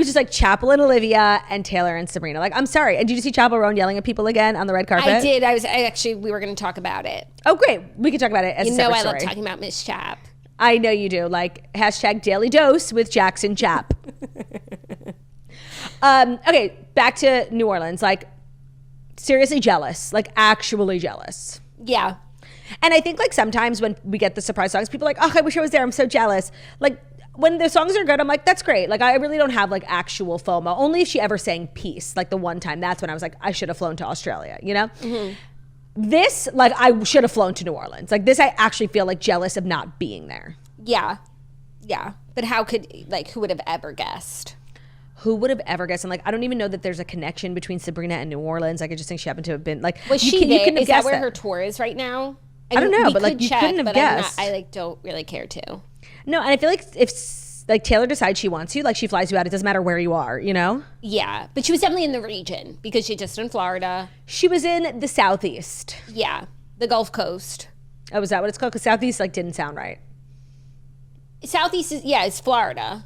just like Chappell and Olivia and Taylor and Sabrina. Like, I'm sorry. And did you see Chappell Roan yelling at people again on the red carpet? I did. We were going to talk about it. Oh, great. We can talk about it as a separate story. I love talking about Miss Chap. I know you do. Like, hashtag Daily Dose with Jackson Chap. Okay, back to New Orleans. Like, seriously jealous. Like, actually jealous. Yeah. And I think, like, sometimes when we get the surprise songs, people are like, oh, I wish I was there. I'm so jealous. Like, when the songs are good, I'm like, that's great. Like, I really don't have, like, actual FOMO. Only if she ever sang Peace, like, the one time. That's when I was like, I should have flown to Australia, you know? Mm-hmm. This, like, I should have flown to New Orleans. Like, this, I actually feel, like, jealous of not being there. Yeah. Yeah. But who would have ever guessed? Who would have ever guessed? And like, I don't even know that there's a connection between Sabrina and New Orleans. Like, I just think she happened to have been like. Was she there? Is that where her tour is right now? I don't know, but like, you couldn't have guessed. I don't really care to. No, and I feel like if like Taylor decides she wants you, like, she flies you out. It doesn't matter where you are, you know? Yeah, but she was definitely in the region because she's just in Florida. She was in the Southeast. Yeah, the Gulf Coast. Oh, is that what it's called? Because Southeast like didn't sound right. Southeast it's Florida.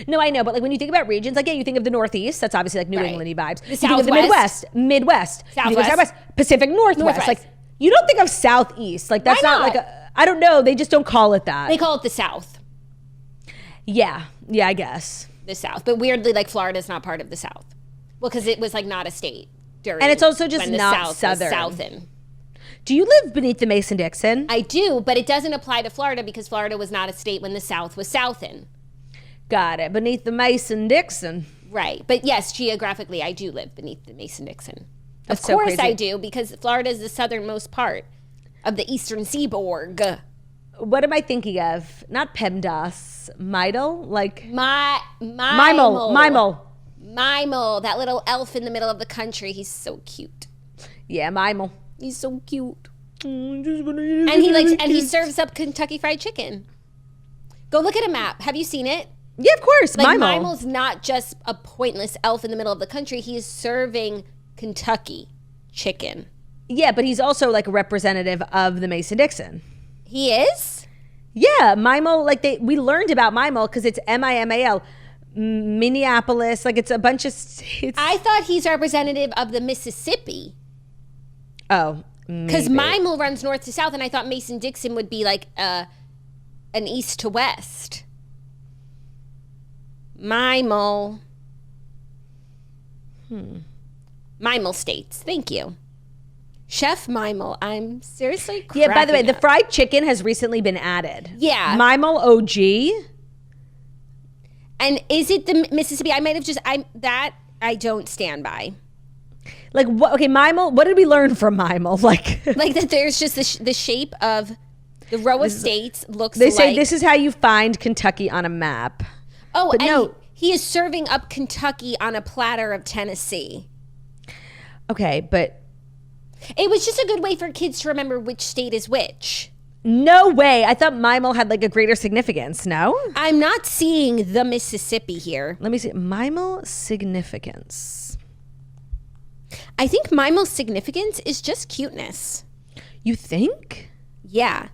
No, I know, but like when you think about regions, like, yeah, you think of the Northeast. That's obviously like New England-y vibes. The you Southwest. think of the Midwest. Southwest. Pacific Northwest. Like, you don't think of Southeast. Like, that's not like I don't know. They just don't call it that. They call it the South. Yeah, I guess. The South. But weirdly, like, Florida's not part of the South. Well, because it was like not a state during. And it's also just not South Southern. Southin'. Do you live beneath the Mason-Dixon? I do, but it doesn't apply to Florida because Florida was not a state when the South was Southin'. Got it. Beneath the Mason-Dixon. Right. But yes, geographically, I do live beneath the Mason-Dixon. Of course crazy. I do, because Florida is the southernmost part of the eastern seaboard. what am I thinking of? Not PEMDAS. Midel? Like Mimel. Mimel, that little elf in the middle of the country. He's so cute. Yeah, Mimel. He's so cute. And he serves up Kentucky Fried Chicken. Go look at a map. Have you seen it? Yeah, of course. Like Mimel. Mimel's not just a pointless elf in the middle of the country. He is serving Kentucky chicken. Yeah, but he's also like a representative of the Mason-Dixon. He is? Yeah, Mimel, like we learned about Mimel because it's Mimal, Minneapolis, like it's a bunch of states. I thought he's representative of the Mississippi. Oh, because Mimel runs north to south, and I thought Mason-Dixon would be like an east to west. Mimel. Mimel states. Thank you. Chef Mimel. I'm seriously cracking Yeah, by the way, the up. fried chicken has recently been added. Yeah. Mimel OG. And is it the Mississippi? I might have I don't stand by. Like, what? Okay, Mimel, what did we learn from Mimel? Like that there's just the shape of the row of states looks They like. say this is how you find Kentucky on a map. Oh, but and no. he is serving up Kentucky on a platter of Tennessee. Okay, but it was just a good way for kids to remember which state is which. no way. I thought Mimel had like a greater significance, no? I'm not seeing the Mississippi here. Let me see. Mimel significance. I think Mimel's significance is just cuteness. You think? Yeah.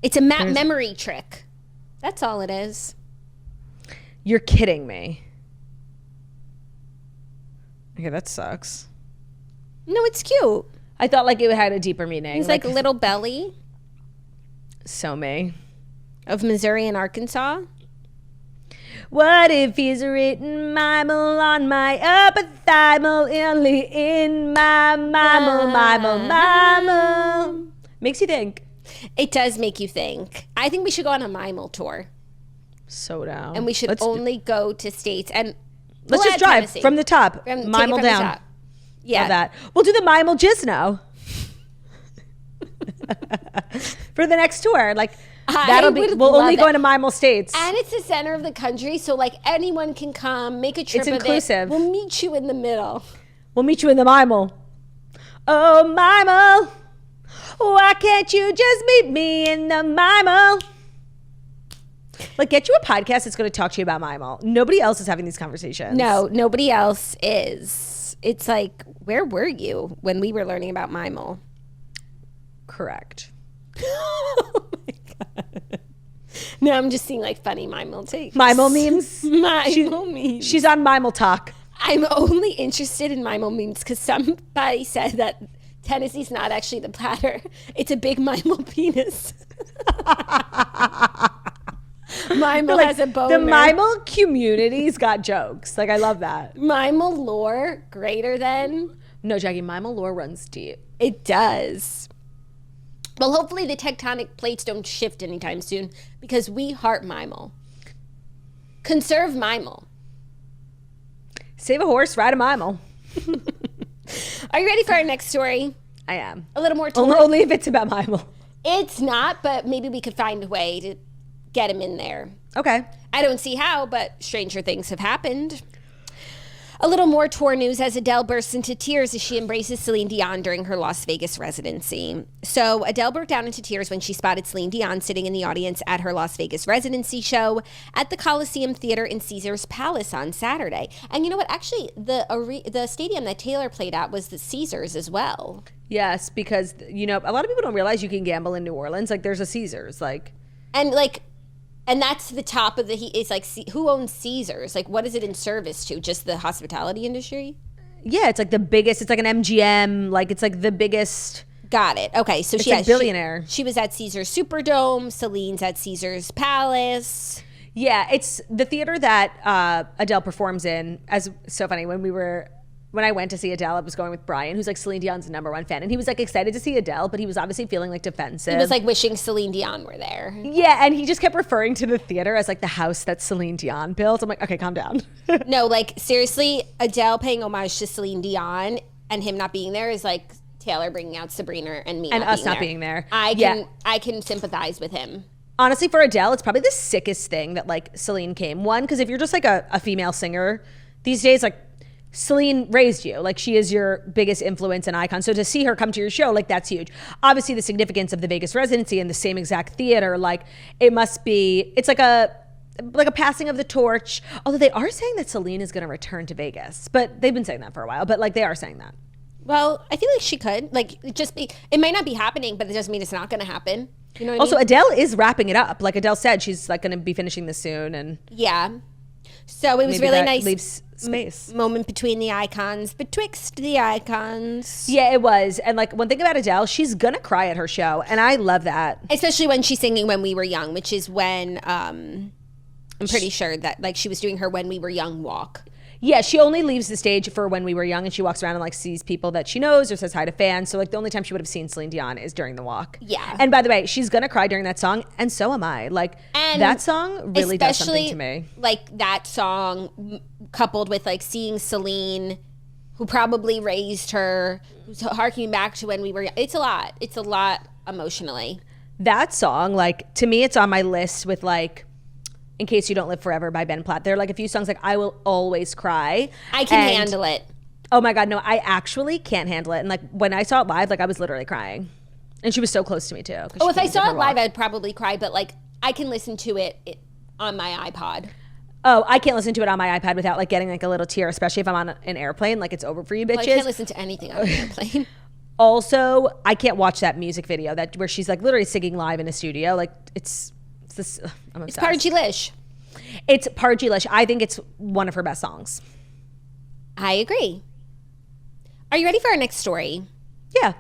It's a memory trick. That's all it is. You're kidding me. Okay, that sucks. No, it's cute. I thought like it had a deeper meaning. He's like little belly So me. of Missouri and Arkansas. What if he's written Mimel on my upper thigh-mole, only in my Mimel. Makes you think. It does make you think. I think we should go on a Mimel tour. So down. And we should only go to states. And let's just drive from the top. Mimel down. Yeah. Love that. We'll do the Mimel Gizno. For the next tour. Like, we'll only go into Mimel states. And it's the center of the country, so like anyone can come, make a trip. It's inclusive. We'll meet you in the middle. We'll meet you in the Mimel. Oh, Mimel. Why can't you just meet me in the Mimel? Like, get you a podcast that's going to talk to you about Mimel. Nobody else is having these conversations. No, nobody else is. It's like, where were you when we were learning about Mimel? Correct. Oh my God. No, I'm just seeing like funny Mimel takes. Mimel memes? Memes. She's on Mimel Talk. I'm only interested in Mimel memes because somebody said that Tennessee's not actually the platter. It's a big Mimel penis. Mimel has a boner. The Mimel community's got jokes. Like, I love that. Mimel lore greater than? No, Jackie, Mimel lore runs deep. It does. Well, hopefully the tectonic plates don't shift anytime soon because we heart Mimel. Conserve Mimel. Save a horse, ride a Mimel. Are you ready for our next story? I am. A little more Only if it's about Mimel. It's not, but maybe we could find a way to get him in there. Okay. I don't see how, but stranger things have happened. A little more tour news as Adele bursts into tears as she embraces Celine Dion during her Las Vegas residency. So Adele broke down into tears when she spotted Celine Dion sitting in the audience at her Las Vegas residency show at the Coliseum Theater in Caesar's Palace on Saturday. And you know what? Actually, the stadium that Taylor played at was the Caesars as well. Yes, because, you know, a lot of people don't realize you can gamble in New Orleans. Like, there's a Caesars, like. And that's the top of it's like, who owns Caesars? Like, what is it in service to? Just the hospitality industry? Yeah, it's like the biggest. It's like an MGM. Like, it's like the biggest. Got it. Okay, so it's like billionaire. She was at Caesars Superdome. Celine's at Caesars Palace. Yeah, it's the theater that Adele performs in. So funny when I went to see Adele, I was going with Brian, who's like Celine Dion's #1 fan. And he was like excited to see Adele, but he was obviously feeling like defensive. He was like wishing Celine Dion were there. Yeah, and he just kept referring to the theater as like the house that Celine Dion built. I'm like, okay, calm down. No, like seriously, Adele paying homage to Celine Dion and him not being there is like Taylor bringing out Sabrina and me and us not being there. I can sympathize with him. Honestly, for Adele, it's probably the sickest thing that like Celine came. One, because if you're just like a female singer these days, like Celine raised you. Like she is your biggest influence and icon. So to see her come to your show, like that's huge. Obviously the significance of the Vegas residency in the same exact theater, like it must be, it's like a passing of the torch. Although they are saying that Celine is going to return to Vegas, but they've been saying that for a while, but like they are saying that. Well, I feel like she could it might not be happening, but it doesn't mean it's not going to happen. You know what also, I mean? Adele is wrapping it up. Like Adele said, she's like going to be finishing this soon. And yeah. So it was maybe really nice. Leaves space. Moment between the icons, betwixt the icons. Yeah, it was. And like one thing about Adele, she's going to cry at her show. And I love that. Especially when she's singing When We Were Young, which is when I'm pretty sure that like she was doing her When We Were Young walk. Yeah, she only leaves the stage for When We Were Young, and she walks around and like sees people that she knows or says hi to fans. So like the only time she would have seen Celine Dion is during the walk. Yeah. And by the way, she's gonna cry during that song, and so am I. Like that song really does something to me. Like that song coupled with like seeing Celine, who probably raised her, who's harkening back to when we were young. It's a lot. It's a lot emotionally. That song, like to me, it's on my list with like In Case You Don't Live Forever by Ben Platt. There are like a few songs like I will always cry. I can handle it. Oh my God, no, I actually can't handle it. And like when I saw it live, like I was literally crying. And she was so close to me too. Oh, if I saw it live, I'd probably cry, but like I can listen to it on my iPod. Oh, I can't listen to it on my iPad without like getting like a little tear, especially if I'm on an airplane. Like it's over for you bitches. Well, I can't listen to anything on an airplane. Also, I can't watch that music video where she's like literally singing live in a studio. Like it's this. I'm obsessed. It's Pargy-lish. It's Pargy-lish. I think it's one of her best songs. I agree. Are you ready for our next story? Yeah.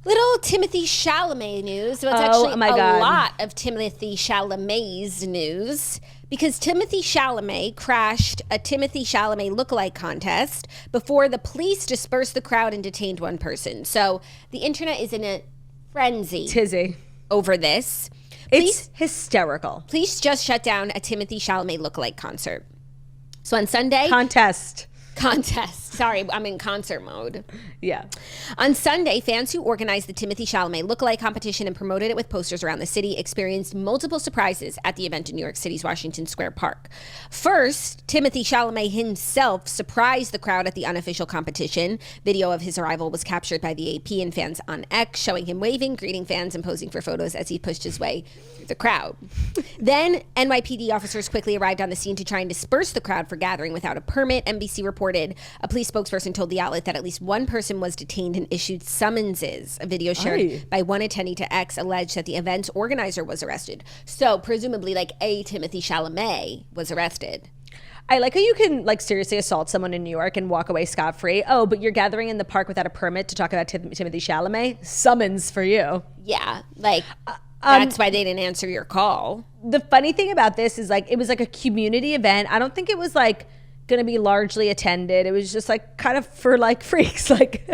Little Timothee Chalamet news. So it's actually a lot of Timothee Chalamet's news because Timothee Chalamet crashed a Timothee Chalamet lookalike contest before the police dispersed the crowd and detained one person. So the internet is in a frenzy tizzy over this. It's hysterical. Police just shut down a Timothee Chalamet lookalike concert. So on Sunday... Contest. Sorry, I'm in concert mode. Yeah. On Sunday, fans who organized the Timothee Chalamet lookalike competition and promoted it with posters around the city experienced multiple surprises at the event in New York City's Washington Square Park. First, Timothee Chalamet himself surprised the crowd at the unofficial competition. Video of his arrival was captured by the AP and fans on X, showing him waving, greeting fans, and posing for photos as he pushed his way through the crowd. Then, NYPD officers quickly arrived on the scene to try and disperse the crowd for gathering without a permit. NBC reported a police spokesperson told the outlet that at least one person was detained and issued summonses. A video shared by one attendee to X alleged that the event's organizer was arrested. So presumably like a Timothee Chalamet was arrested. I like how you can like seriously assault someone in New York and walk away scot-free. Oh, but you're gathering in the park without a permit to talk about Timothee Chalamet? Summons for you. Yeah, like that's why they didn't answer your call. The funny thing about this is like it was like a community event. I don't think it was like going to be largely attended. It was just like kind of for like freaks. Like,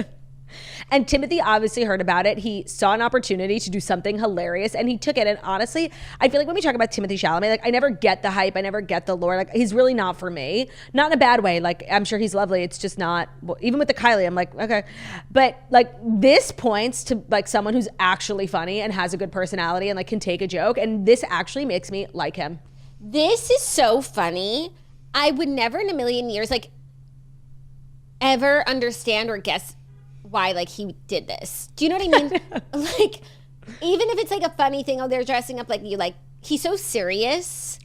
and Timothee obviously heard about it. He saw an opportunity to do something hilarious and he took it. And honestly, I feel like when we talk about Timothee Chalamet, like I never get the hype. I never get the lore. Like he's really not for me. Not in a bad way. Like I'm sure he's lovely. It's just not, well, even with the Kylie, I'm like, okay. But like this points to like someone who's actually funny and has a good personality and like can take a joke. And this actually makes me like him. This is so funny. I would never in a million years like ever understand or guess why like he did this. Do you know what I mean? Like even if it's like a funny thing, oh they're dressing up like you, like he's so serious.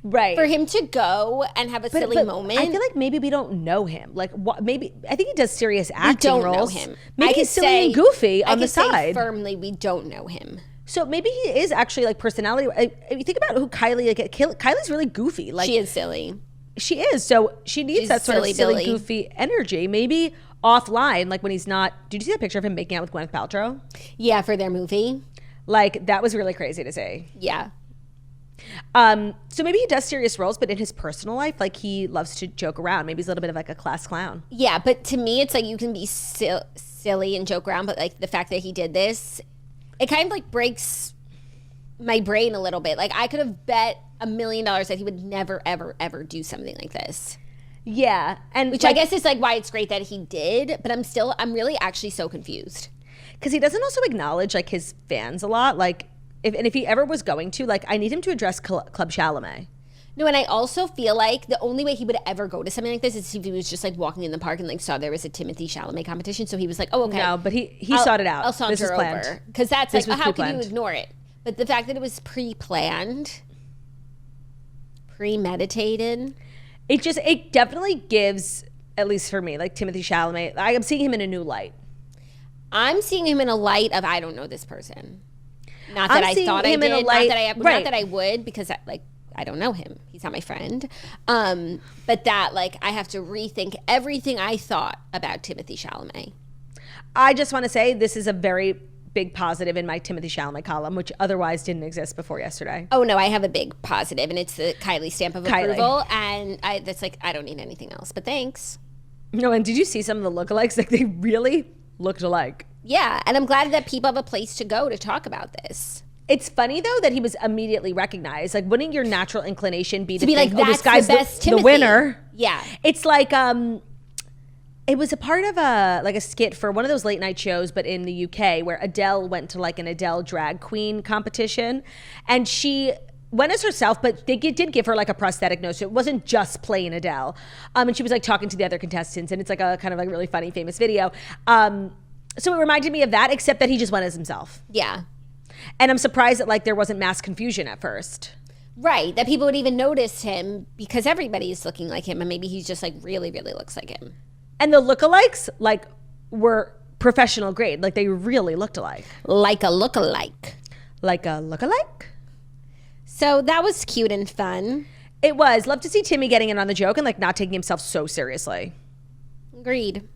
Right. For him to go and have a silly moment. I feel like maybe we don't know him. Like what, maybe I think he does serious acting roles. We don't know him. Maybe he's silly and goofy on the side. Say firmly we don't know him. So maybe he is actually like personality. If you think about who Kylie, like Kylie's really goofy. Like she is silly. She is. So she needs that sort of silly, goofy energy. Maybe offline, like when he's not. Did you see that picture of him making out with Gwyneth Paltrow? Yeah, for their movie. Like that was really crazy to see. Yeah. So maybe he does serious roles, but in his personal life, like he loves to joke around. Maybe he's a little bit of like a class clown. Yeah, but to me, it's like you can be silly and joke around, but like the fact that he did this, it kind of like breaks my brain a little bit. Like I could have bet $1 million that he would never, ever, ever do something like this. Yeah. And which I guess is like why it's great that he did, but I'm really actually so confused. Because he doesn't also acknowledge like his fans a lot. Like if he ever was going to, like I need him to address Club Chalamet. No, and I also feel like the only way he would ever go to something like this is if he was just like walking in the park and like saw there was a Timothee Chalamet competition. So he was like, oh, okay. No, but he sought it out. I'll saunter over. Because that's like, how can you ignore it? But the fact that it was pre-planned, premeditated. It definitely gives, at least for me, like Timothee Chalamet, I am seeing him in a new light. I'm seeing him in a light of I don't know this person. Not that I thought I did. Not that I would, because I don't know him. He's not my friend. But that like I have to rethink everything I thought about Timothee Chalamet. I just want to say this is a very big positive in my Timothee Chalamet column, which otherwise didn't exist before yesterday. Oh no, I have a big positive, and it's the Kylie stamp of approval, and that's like I don't need anything else. But thanks. No, and did you see some of the lookalikes? Like they really looked alike. Yeah, and I'm glad that people have a place to go to talk about this. It's funny though that he was immediately recognized. Like, wouldn't your natural inclination be to be think, like, this guy's the best Timothee. The winner? Yeah, it's like it was a part of a skit for one of those late night shows, but in the UK, where Adele went to like an Adele drag queen competition, and she went as herself, but they did give her like a prosthetic nose, so it wasn't just plain Adele. And she was like talking to the other contestants, and it's like a kind of like really funny, famous video. So it reminded me of that, except that he just went as himself. Yeah. And I'm surprised that like there wasn't mass confusion at first. Right, that people would even notice him because everybody's looking like him, and maybe he's just like really, really looks like him. And the lookalikes like were professional grade, like they really looked alike. Like a lookalike. Like a lookalike? So that was cute and fun. It was. Love to see Timmy getting in on the joke and like not taking himself so seriously. Agreed.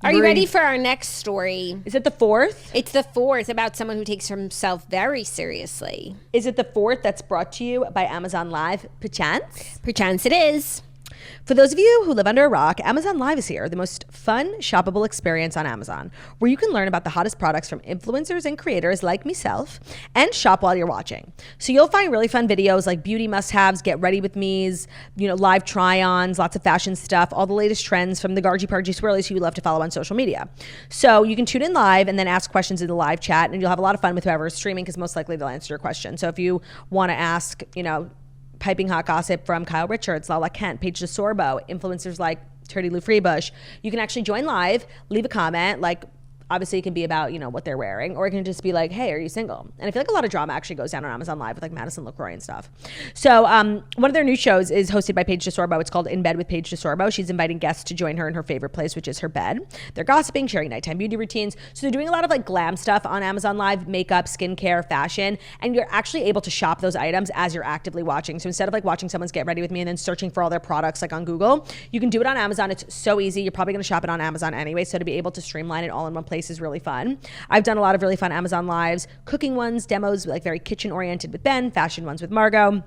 Are you ready for our next story? Is it the fourth? It's the fourth, about someone who takes himself very seriously. Is it the fourth that's brought to you by Amazon Live, perchance? Perchance it is. For those of you who live under a rock, Amazon Live is here, the most fun, shoppable experience on Amazon, where you can learn about the hottest products from influencers and creators like myself and shop while you're watching. So you'll find really fun videos like beauty must-haves, get ready with me's, live try-ons, lots of fashion stuff, all the latest trends from the Gargy-Pargy swirlies who you love to follow on social media. So you can tune in live and then ask questions in the live chat, and you'll have a lot of fun with whoever is streaming because most likely they'll answer your question. So if you want to ask, piping hot gossip from Kyle Richards, Lala Kent, Paige DeSorbo, influencers like Turdy Lou Freebush, you can actually join live, leave a comment, like obviously it can be about, what they're wearing, or it can just be like, hey, are you single? And I feel like a lot of drama actually goes down on Amazon Live with like Madison LaCroix and stuff. So one of their new shows is hosted by Paige DeSorbo. It's called In Bed with Paige DeSorbo. She's inviting guests to join her in her favorite place, which is her bed. They're gossiping, sharing nighttime beauty routines. So they're doing a lot of like glam stuff on Amazon Live, makeup, skincare, fashion, and you're actually able to shop those items as you're actively watching. So instead of like watching someone's Get Ready With Me and then searching for all their products like on Google, you can do it on Amazon. It's so easy. You're probably going to shop it on Amazon anyway. So to be able to streamline it all in one place is really fun. I've done a lot of really fun Amazon Lives, cooking ones, demos, like very kitchen oriented with Ben, fashion ones with Margot.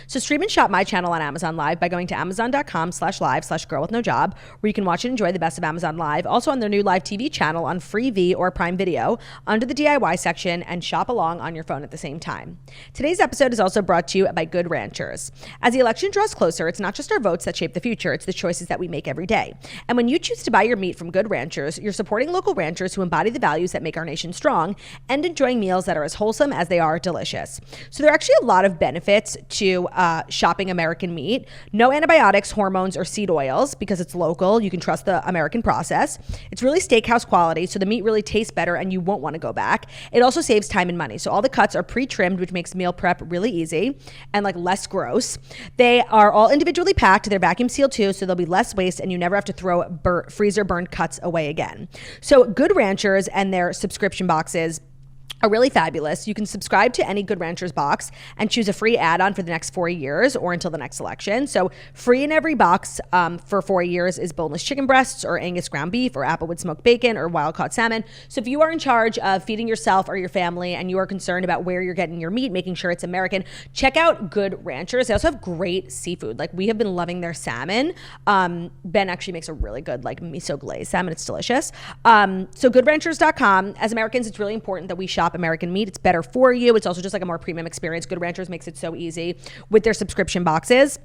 So stream and shop my channel on Amazon Live by going to amazon.com/live/girlwithnojob, where you can watch and enjoy the best of Amazon Live. Also on their new live TV channel on Freevee or Prime Video under the DIY section, and shop along on your phone at the same time. Today's episode is also brought to you by Good Ranchers. As the election draws closer, it's not just our votes that shape the future, it's the choices that we make every day. And when you choose to buy your meat from Good Ranchers, you're supporting local ranchers who embody the values that make our nation strong and enjoying meals that are as wholesome as they are delicious. So there are actually a lot of benefits to shopping American meat. No antibiotics, hormones, or seed oils because it's local. You can trust the American process. It's really steakhouse quality, so the meat really tastes better and you won't want to go back. It also saves time and money. So all the cuts are pre-trimmed, which makes meal prep really easy and like less gross. They are all individually packed. They're vacuum sealed too, so there'll be less waste and you never have to throw freezer burned cuts away again. So Good Ranchers and their subscription boxes are really fabulous. You can subscribe to any Good Ranchers box and choose a free add-on for the next 4 years or until the next election. So free in every box for 4 years is boneless chicken breasts or Angus ground beef or applewood smoked bacon or wild-caught salmon. So if you are in charge of feeding yourself or your family and you are concerned about where you're getting your meat, making sure it's American, check out Good Ranchers. They also have great seafood. Like we have been loving their salmon. Ben actually makes a really good like miso glazed salmon. It's delicious. So goodranchers.com. As Americans, it's really important that we shop American meat. It's better for you. It's also just like a more premium experience. Good Ranchers makes it so easy with their subscription boxes.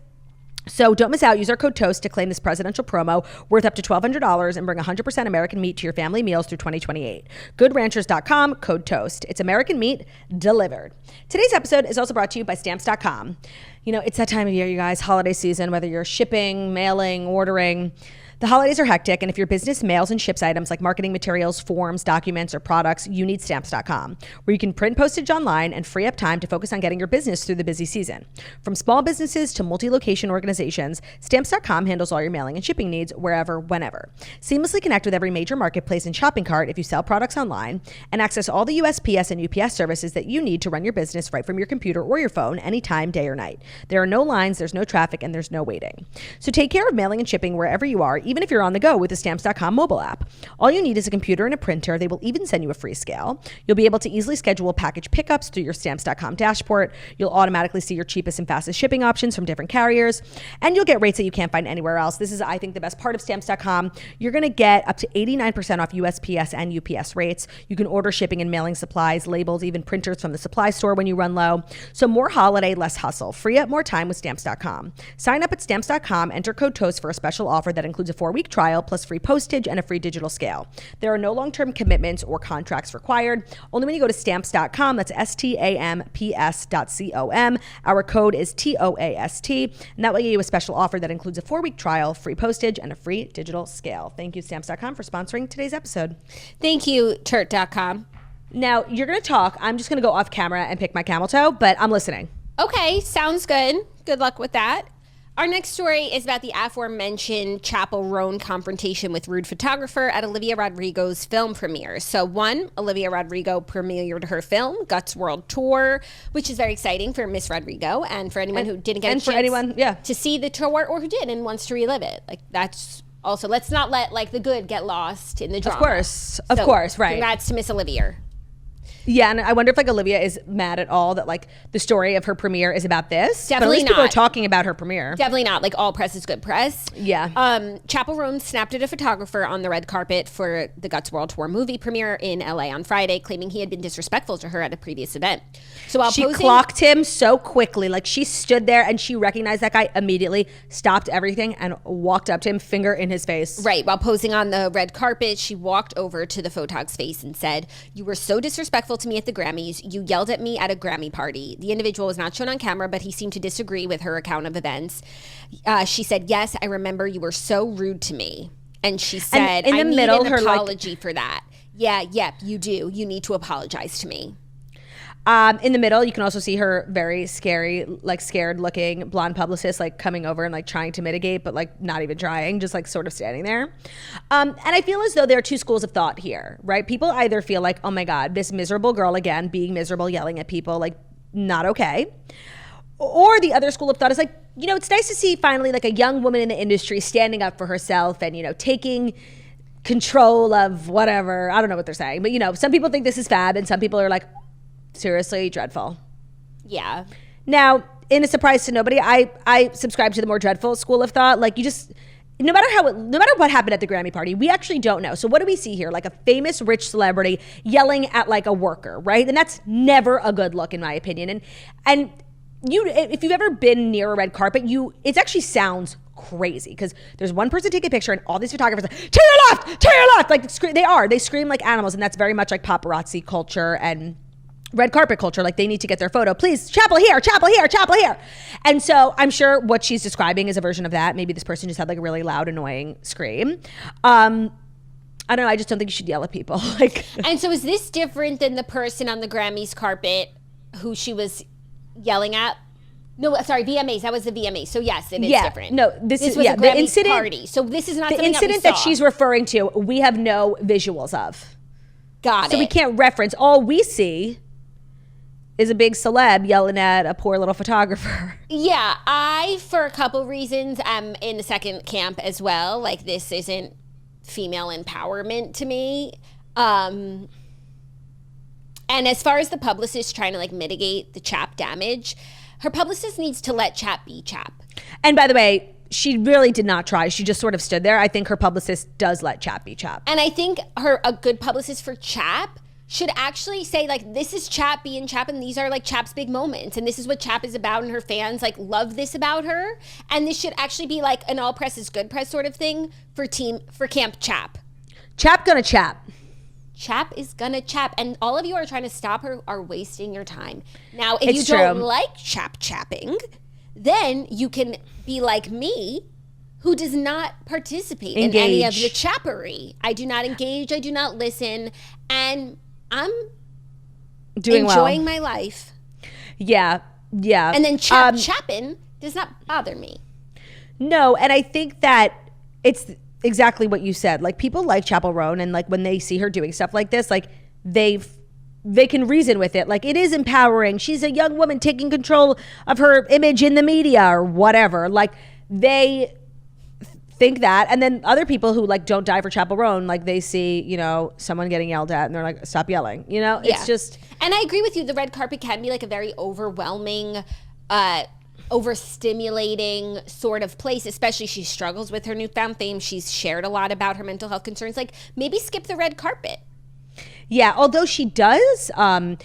So don't miss out. Use our code TOAST to claim this presidential promo worth up to $1,200 and bring 100% American meat to your family meals through 2028. GoodRanchers.com, code TOAST. It's American meat delivered. Today's episode is also brought to you by Stamps.com. You know, it's that time of year, you guys, holiday season, whether you're shipping, mailing, ordering. The holidays are hectic, and if your business mails and ships items like marketing materials, forms, documents, or products, you need Stamps.com, where you can print postage online and free up time to focus on getting your business through the busy season. From small businesses to multi-location organizations, Stamps.com handles all your mailing and shipping needs wherever, whenever. Seamlessly connect with every major marketplace and shopping cart if you sell products online, and access all the USPS and UPS services that you need to run your business right from your computer or your phone anytime, day or night. There are no lines, there's no traffic, and there's no waiting. So take care of mailing and shipping wherever you are, even if you're on the go with the Stamps.com mobile app. All you need is a computer and a printer. They will even send you a free scale. You'll be able to easily schedule package pickups through your Stamps.com dashboard. You'll automatically see your cheapest and fastest shipping options from different carriers, and you'll get rates that you can't find anywhere else. This is, I think, the best part of Stamps.com. You're going to get up to 89% off USPS and UPS rates. You can order shipping and mailing supplies, labels, even printers from the supply store when you run low. So more holiday, less hustle. Free up more time with Stamps.com. Sign up at Stamps.com, enter code TOAST for a special offer that includes a 4-week trial plus free postage and a free digital scale. There are no long-term commitments or contracts required. Only when you go to Stamps.com, that's STAMPS.com. Our code is TOAST, and that will give you a special offer that includes a 4-week trial, free postage, and a free digital scale. Thank you, Stamps.com, for sponsoring today's episode. Thank you, Turt.com. Now, you're going to talk. I'm just going to go off camera and pick my camel toe, but I'm listening. Okay, sounds good. Good luck with that. Our next story is about the aforementioned Chappell Roan confrontation with rude photographer at Olivia Rodrigo's film premiere. So Olivia Rodrigo premiered her film, Guts World Tour, which is very exciting for Miss Rodrigo and for anyone who didn't get a chance to see the tour or who did and wants to relive it. Like, that's also, let's not let like the good get lost in the drama. Of course, right. Congrats to Miss Olivia. Yeah, and I wonder if like Olivia is mad at all that like the story of her premiere is about this. Definitely but at least not. People are talking about her premiere. Definitely not. Like, all press is good press. Yeah. Chappell Roan snapped at a photographer on the red carpet for the Guts World Tour movie premiere in LA on Friday, claiming he had been disrespectful to her at a previous event. So while she clocked him so quickly, like she stood there and she recognized that guy immediately, stopped everything and walked up to him, finger in his face. Right. While posing on the red carpet, she walked over to the photog's face and said, "You were so disrespectful to me at the Grammys. You yelled at me at a Grammy party." The individual was not shown on camera, but he seemed to disagree with her account of events. She said, "Yes, I remember you were so rude to me." And she said, "I need an apology for that." Yep, you do. You need to apologize to me. In the middle, you can also see her very scary, like scared looking blonde publicist, like coming over and like trying to mitigate, but like not even trying, just like sort of standing there. And I feel as though there are two schools of thought here, right? People either feel like, oh my God, this miserable girl again, being miserable, yelling at people, like not okay. Or the other school of thought is like, you know, it's nice to see finally like a young woman in the industry standing up for herself and, you know, taking control of whatever. I don't know what they're saying, but you know, some people think this is fab and some people are like, seriously, dreadful. Yeah. Now, in a surprise to nobody, I subscribe to the more dreadful school of thought. Like, you just, no matter what happened at the Grammy party, we actually don't know. So what do we see here? Like a famous rich celebrity yelling at like a worker, right? And that's never a good look, in my opinion. And you, if you've ever been near a red carpet, it actually sounds crazy because there's one person taking a picture and all these photographers are like, to your left, like they scream like animals, and that's very much like paparazzi culture and red carpet culture. Like, they need to get their photo. Please, Chappell here, Chappell here, Chappell here. And so I'm sure what she's describing is a version of that. Maybe this person just had like a really loud, annoying scream. I don't know. I just don't think you should yell at people. Like, and so is this different than the person on the Grammys carpet who she was yelling at? No, sorry, VMAs. That was the VMAs. So yes, it is different. No, this was a Grammys party. So this is not the something incident that she's referring to. We have no visuals of. Got it. So we can't reference. All we see is a big celeb yelling at a poor little photographer. Yeah, I, for a couple reasons, am in the second camp as well. Like, this isn't female empowerment to me. And as far as the publicist trying to like mitigate the Chap damage, her publicist needs to let Chap be Chap. And by the way, she really did not try. She just sort of stood there. I think her publicist does let Chap be Chap. And I think a good publicist for Chap should actually say, like, this is Chap being Chap, and these are, like, Chap's big moments, and this is what Chap is about, and her fans, like, love this about her. And this should actually be, like, an all press is good press sort of thing for Camp Chap. Chap gonna chap. Chap is gonna chap. And all of you are trying to stop her are wasting your time. Now, if you don't like chapping, then you can be like me, who does not participate in any of the chappery. I do not engage. I do not listen. And I'm enjoying my life. Yeah. And then chapping does not bother me. No, and I think that it's exactly what you said. Like, people like Chappell Roan, and like when they see her doing stuff like this, like they can reason with it. Like, it is empowering. She's a young woman taking control of her image in the media or whatever. Like, they think that. And then other people who like don't die for Chappell Roan, like they see, you know, someone getting yelled at and they're like, stop yelling, you know? It's just. And I agree with you. The red carpet can be like a very overwhelming, overstimulating sort of place, especially she struggles with her newfound fame. She's shared a lot about her mental health concerns. Like, maybe skip the red carpet. Yeah, although she does, and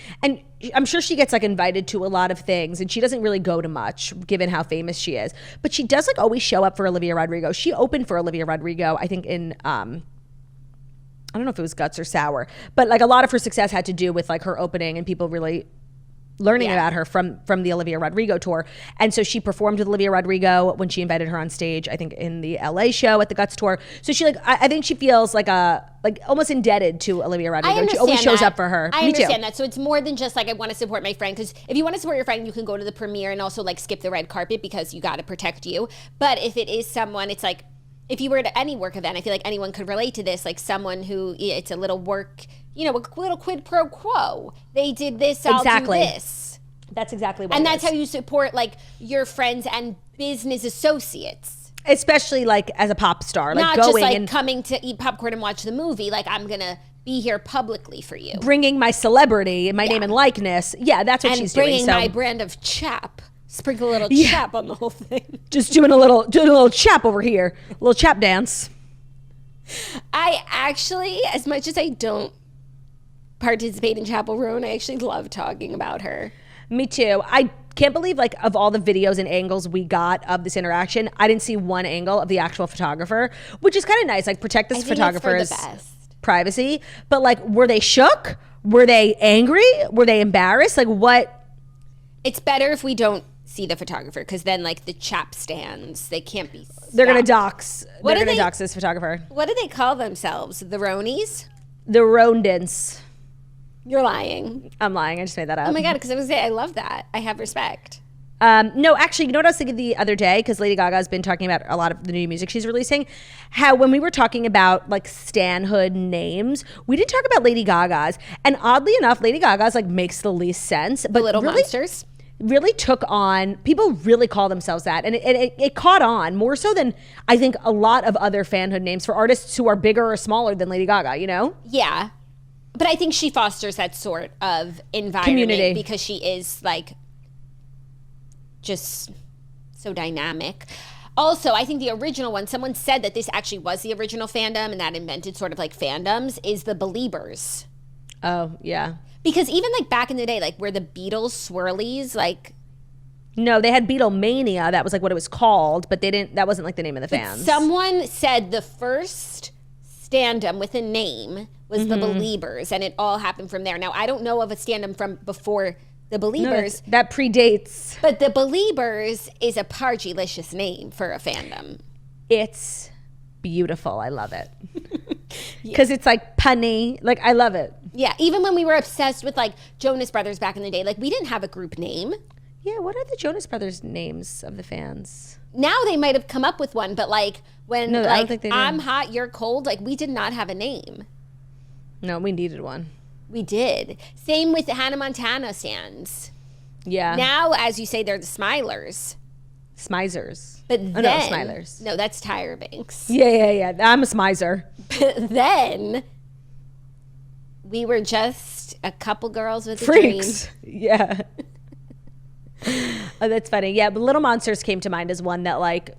I'm sure she gets like invited to a lot of things, and she doesn't really go to much given how famous she is. But she does like always show up for Olivia Rodrigo. She opened for Olivia Rodrigo, I think in I don't know if it was Guts or Sour, but like a lot of her success had to do with like her opening and people really learning about her from the Olivia Rodrigo tour. And so she performed with Olivia Rodrigo when she invited her on stage, I think in the LA show at the Guts tour. So she like, I think she feels like almost indebted to Olivia Rodrigo. She always shows up for her. I understand that. So it's more than just like, I want to support my friend. Because if you want to support your friend, you can go to the premiere and also like skip the red carpet because you got to protect you. But if it is someone, it's like, if you were at any work event, I feel like anyone could relate to this. Like someone who, it's a little work, you know, a little quid pro quo. They did this, I'll do this. That's exactly what and that's how you support like your friends and business associates. Especially like as a pop star. Like not going just like and coming to eat popcorn and watch the movie. Like, I'm going to be here publicly for you. Bringing my celebrity and my name and likeness. Yeah, that's what she's doing. And bringing my brand of chap. Sprinkle a little chap on the whole thing. Just doing a little chap over here. A little chap dance. I actually, as much as I don't participate in Chappell Roan, I actually love talking about her. Me too. I can't believe, like, of all the videos and angles we got of this interaction, I didn't see one angle of the actual photographer, which is kind of nice. Like, protect this photographer's privacy. But, like, were they shook? Were they angry? Were they embarrassed? Like, what? It's better if we don't see the photographer, because then, like, the chap stands, they can't be stopped. They're going to dox. They're going to dox this photographer. What do they call themselves? The Ronies? The Rondins. You're lying. I'm lying. I just made that up. Oh my God, because I was saying, I love that. I have respect. No, actually, you know what I was thinking the other day? Because Lady Gaga has been talking about a lot of the new music she's releasing. How when we were talking about like stanhood names, we didn't talk about Lady Gaga's. And oddly enough, Lady Gaga's like makes the least sense. But the Little Monsters? Really took on, people really call themselves that. And it caught on more so than I think a lot of other fanhood names for artists who are bigger or smaller than Lady Gaga, you know? Yeah. But I think she fosters that sort of environment community, because she is like just so dynamic. Also, I think the original one, someone said that this actually was the original fandom and that invented sort of like fandoms, is the Beliebers. Oh, yeah. Because even like back in the day, like where the Beatles swirlies, like. No, they had Beatlemania. That was like what it was called, but they didn't, that wasn't like the name of the fans. Someone said the first stand-up with a name was the Beliebers, and it all happened from there. Now, I don't know of a stand-up from before the Beliebers. No, that predates. But the Beliebers is a pargylicious name for a fandom. It's beautiful. I love it. Because it's like punny. Like, I love it. Yeah, even when we were obsessed with like Jonas Brothers back in the day, like we didn't have a group name. Yeah, what are the Jonas Brothers names of the fans? Now they might have come up with one, but like when I don't think they did. I'm hot, you're cold, like we did not have a name. No, we needed one. We did. Same with the Hannah Montana stands. Yeah. Now, as you say, they're the Smilers. Smizers. But then, no, Smilers. No, that's Tyra Banks. Yeah. I'm a Smizer. But then we were just a couple girls with freaks. A dream. Yeah. Oh, that's funny. Yeah, but Little Monsters came to mind as one that, like,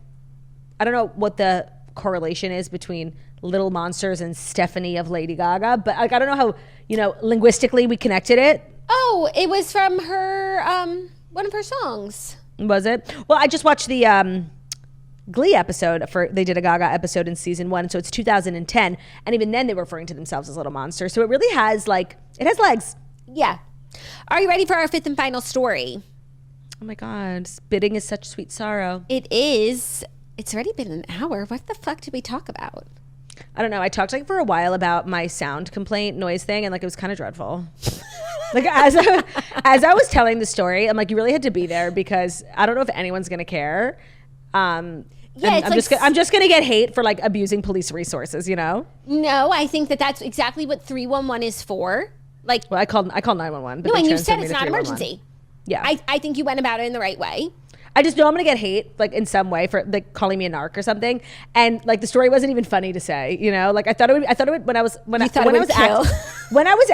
I don't know what the correlation is between Little Monsters and Stephanie of Lady Gaga, but like I don't know how linguistically we connected it. Oh, it was from her, one of her songs. Was it? Well, I just watched the Glee episode. They did a Gaga episode in season 1, so it's 2010, and even then they were referring to themselves as little monsters. So it really has it has legs. Yeah. Are you ready for our 5th and final story? Oh my God, spitting is such sweet sorrow. It is. It's already been an hour. What the fuck did we talk about? I don't know. I talked for a while about my sound complaint noise thing, and it was kind of dreadful. as I was telling the story, I'm like, you really had to be there because I don't know if anyone's gonna care. I'm just gonna get hate for abusing police resources. No, I think that's exactly what 311 is for. Well, I called 911. No, and you said it's not an emergency. Yeah, I think you went about it in the right way. I just know I'm gonna get hate in some way for calling me a narc or something, and the story wasn't even funny to say. I thought it would when I was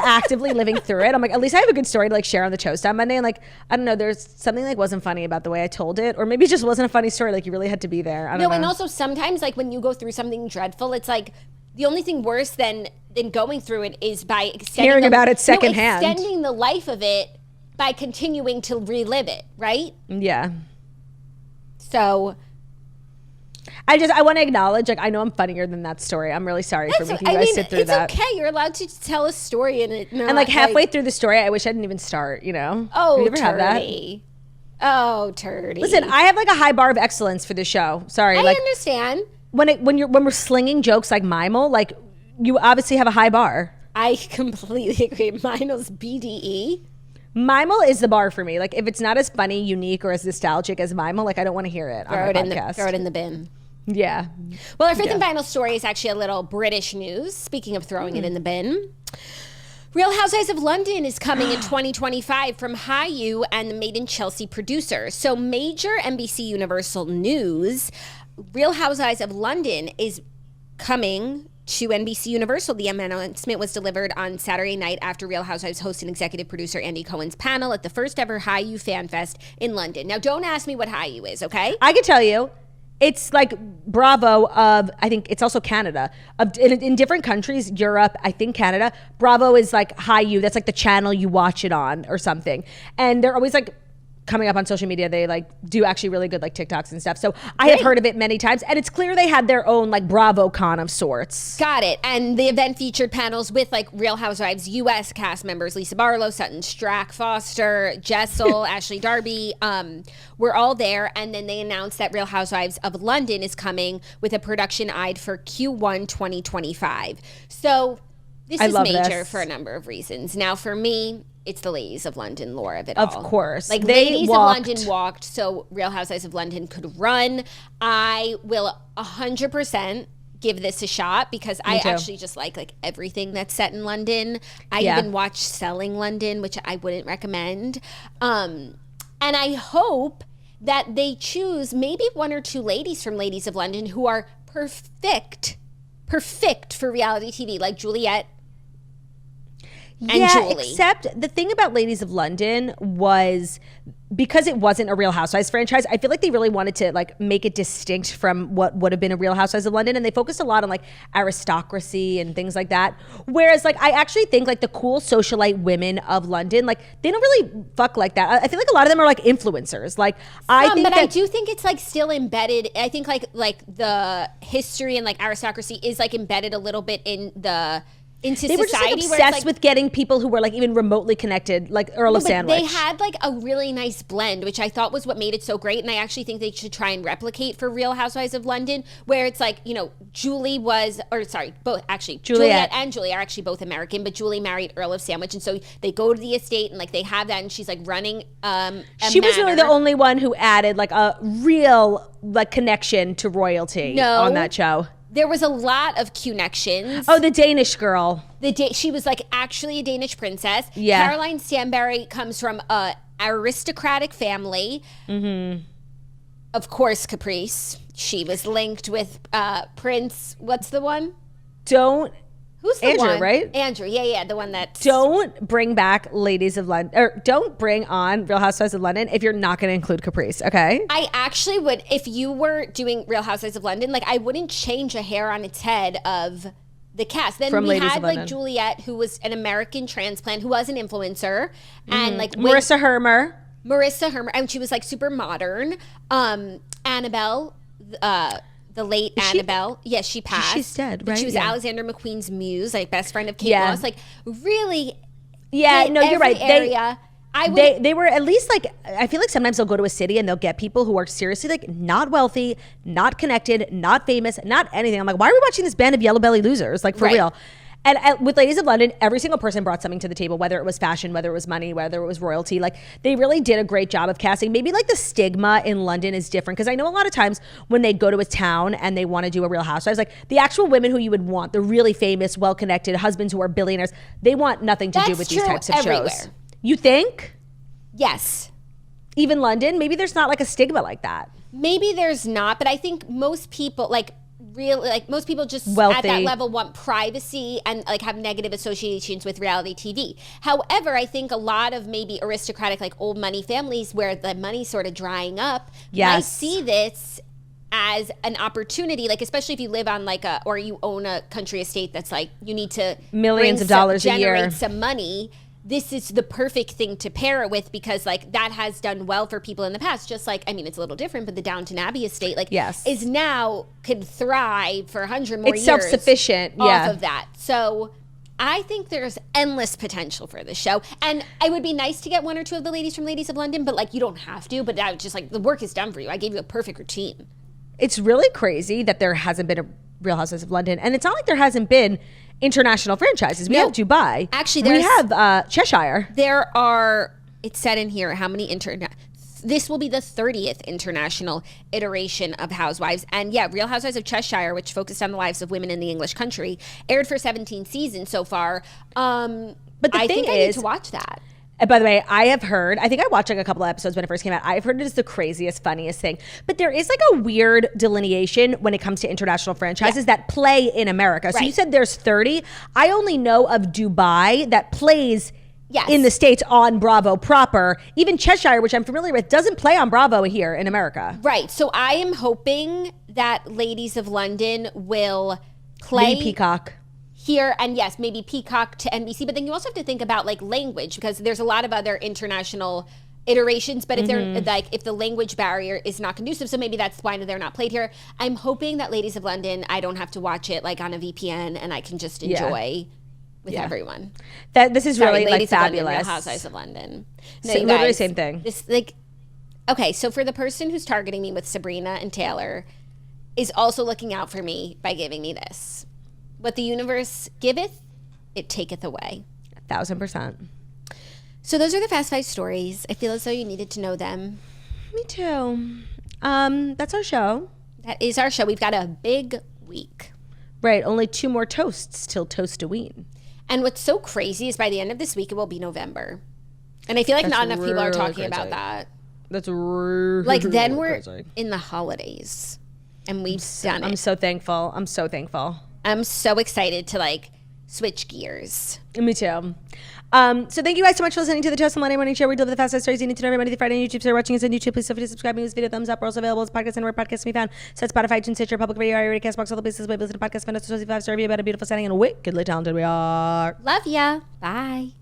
actively living through it. I'm like, at least I have a good story to share on the toast on Monday. And I don't know, there's something wasn't funny about the way I told it, or maybe it just wasn't a funny story. You really had to be there. I don't know. And also sometimes when you go through something dreadful, it's the only thing worse than going through it is by hearing about it secondhand, extending the life of it by continuing to relive it, right? Yeah. So I want to acknowledge, I know I'm funnier than that story. I'm really sorry for making you guys sit through that. It's okay. You're allowed to tell a story in it. And halfway through the story, I wish I didn't even start, Oh, have you ever turdy. had that? Oh, turdy. Listen, I have a high bar of excellence for this show. Sorry. I understand. When we're slinging jokes like Mimel, you obviously have a high bar. I completely agree. Mimel's BDE. Mimel is the bar for me. If it's not as funny, unique, or as nostalgic as Mimel, I don't want to hear it on my podcast. Throw it in the bin. Yeah. Well, our 5th and final story is actually a little British news. Speaking of throwing it in the bin. Real Housewives of London is coming in 2025 from Hayu and the Made in Chelsea producer. So major NBC Universal news, Real Housewives of London is coming to NBC Universal. The announcement was delivered on Saturday night after Real Housewives host and executive producer Andy Cohen's panel at the first ever Hayu Fan Fest in London. Now, don't ask me what Hayu is, okay? I can tell you. It's Bravo of, I think it's also Canada. In different countries, Europe, I think Canada, Bravo is Hayu. That's the channel you watch it on or something. And they're always coming up on social media. They do actually really good TikToks and stuff. So I have heard of it many times, and it's clear they had their own BravoCon of sorts. Got it. And the event featured panels with Real Housewives US cast members: Lisa Barlow, Sutton Strack Foster, Jessel, Ashley Darby. We're all there. And then they announced that Real Housewives of London is coming with a production eyed for Q1 2025. So this is major for a number of reasons. Now, for me, it's the Ladies of London lore of it all. Of course. Ladies of London walked so Real Housewives of London could run. I will 100% give this a shot because I actually just like everything that's set in London. I even watched Selling London, which I wouldn't recommend. And I hope that they choose maybe one or two ladies from Ladies of London who are perfect for reality TV, like Juliet. And Julie. Except the thing about Ladies of London was because it wasn't a Real Housewives franchise, I feel they really wanted to make it distinct from what would have been a Real Housewives of London, and they focused a lot on aristocracy and things like that. Whereas I actually think the cool socialite women of London, they don't really fuck like that. I feel a lot of them are influencers. I do think it's still embedded. I think the history and aristocracy is embedded a little bit in the into they society. Were just obsessed with getting people who were even remotely connected, like Earl of Sandwich. They had a really nice blend, which I thought was what made it so great. And I actually think they should try and replicate for Real Housewives of London, where it's Juliet and Julie are actually both American, but Julie married Earl of Sandwich, and so they go to the estate and they have that, and she's running. She was really the only one who added a real connection to royalty on that show. There was a lot of connections. Oh, the Danish girl. She was actually a Danish princess. Yeah. Caroline Stanbury comes from a aristocratic family. Mm-hmm. Of course, Caprice. She was linked with Prince. What's the one? Who's the Andrew, one? Right? Andrew, yeah, the one that. Don't bring back Ladies of London, or don't bring on Real Housewives of London if you're not going to include Caprice, okay? I actually would, if you were doing Real Housewives of London, I wouldn't change a hair on its head of the cast. Then we had like Juliet, who was an American transplant, who was an influencer, and like Marissa Hermer, and she was like super modern. Annabelle, the late Annabelle, yes, she passed. She's dead, right? She was Alexander McQueen's muse, like best friend of Kate Moss, like really. Yeah, no, you're right. Area. They were at least like, I feel like sometimes they'll go to a city and they'll get people who are seriously like not wealthy, not connected, not famous, not anything. I'm like, why are we watching this band of yellow belly losers? Like for real. And with Ladies of London, every single person brought something to the table, whether it was fashion, whether it was money, whether it was royalty. Like they really did a great job of casting. Maybe like the stigma in London is different because I know a lot of times when they go to a town and they want to do a Real Housewives, like the actual women who you would want, the really famous, well-connected husbands who are billionaires, they want nothing to do with these types of shows. You think? Yes. Even London? Maybe there's not like a stigma like that. Maybe there's not, but I think most people most people just wealthy at that level want privacy and like have negative associations with reality TV. However, I think a lot of maybe aristocratic like old money families where the money's sort of drying up might see this as an opportunity, like especially if you live on like or you own a country estate that's like you need to millions of dollars a year, generate some money. This is the perfect thing to pair it with because like that has done well for people in the past. Just like, I mean, it's a little different, but the Downton Abbey estate like is now can thrive for 100 more years. It's self-sufficient off of that. So I think there's endless potential for this show. And it would be nice to get one or two of the ladies from Ladies of London, but like you don't have to, but that just like the work is done for you. I gave you a perfect routine. It's really crazy that there hasn't been a Real Housewives of London. And it's not like there hasn't been international franchises. We have Dubai. Actually, we have Cheshire. There are, it said in here, how many this will be the 30th international iteration of Housewives. And yeah, Real Housewives of Cheshire, which focused on the lives of women in the English country, aired for 17 seasons so far. But I think I need to watch that. And by the way, I have heard, I think I watched like a couple of episodes when it first came out. I've heard it is the craziest, funniest thing. But there is like a weird delineation when it comes to international franchises that play in America. So you said there's 30. I only know of Dubai that plays in the States on Bravo proper. Even Cheshire, which I'm familiar with, doesn't play on Bravo here in America. Right. So I am hoping that Ladies of London will play. Maybe Peacock. Here, and yes, maybe Peacock to NBC, but then you also have to think about like language because there's a lot of other international iterations, but if they're like, if the language barrier is not conducive, so maybe that's why they're not played here. I'm hoping that Ladies of London, I don't have to watch it like on a VPN and I can just enjoy with everyone. This is really like fabulous. London, Real Housewives of London. No, so, literally same thing. This like, okay, so for the person who's targeting me with Sabrina and Taylor is also looking out for me by giving me this. What the universe giveth, it taketh away. 1,000%. So those are the Fast Five stories. I feel as though you needed to know them. Me too. That's our show. That is our show. We've got a big week. Right. Only 2 more toasts till Toast-a-ween. And what's so crazy is by the end of this week, it will be November. And I feel like not enough people are talking about that. That's really like then we're in the holidays and we've done it. I'm so thankful. I'm so thankful. I'm so excited to like switch gears. Me too. So thank you guys so much for listening to the Toast on Monday Morning Show. We deliver the fastest stories you need to know every Monday through Friday on YouTube. So you're watching us on YouTube. Please feel free to subscribe to this video. Thumbs up. We're also available as podcasts and where podcasts can be found. So at Spotify, iTunes, Stitcher, Public Radio, iRadio, Castbox, all the places where you listen to podcasts. Find us a 5-star review about a beautiful setting and wickedly talented we are. Love ya. Bye.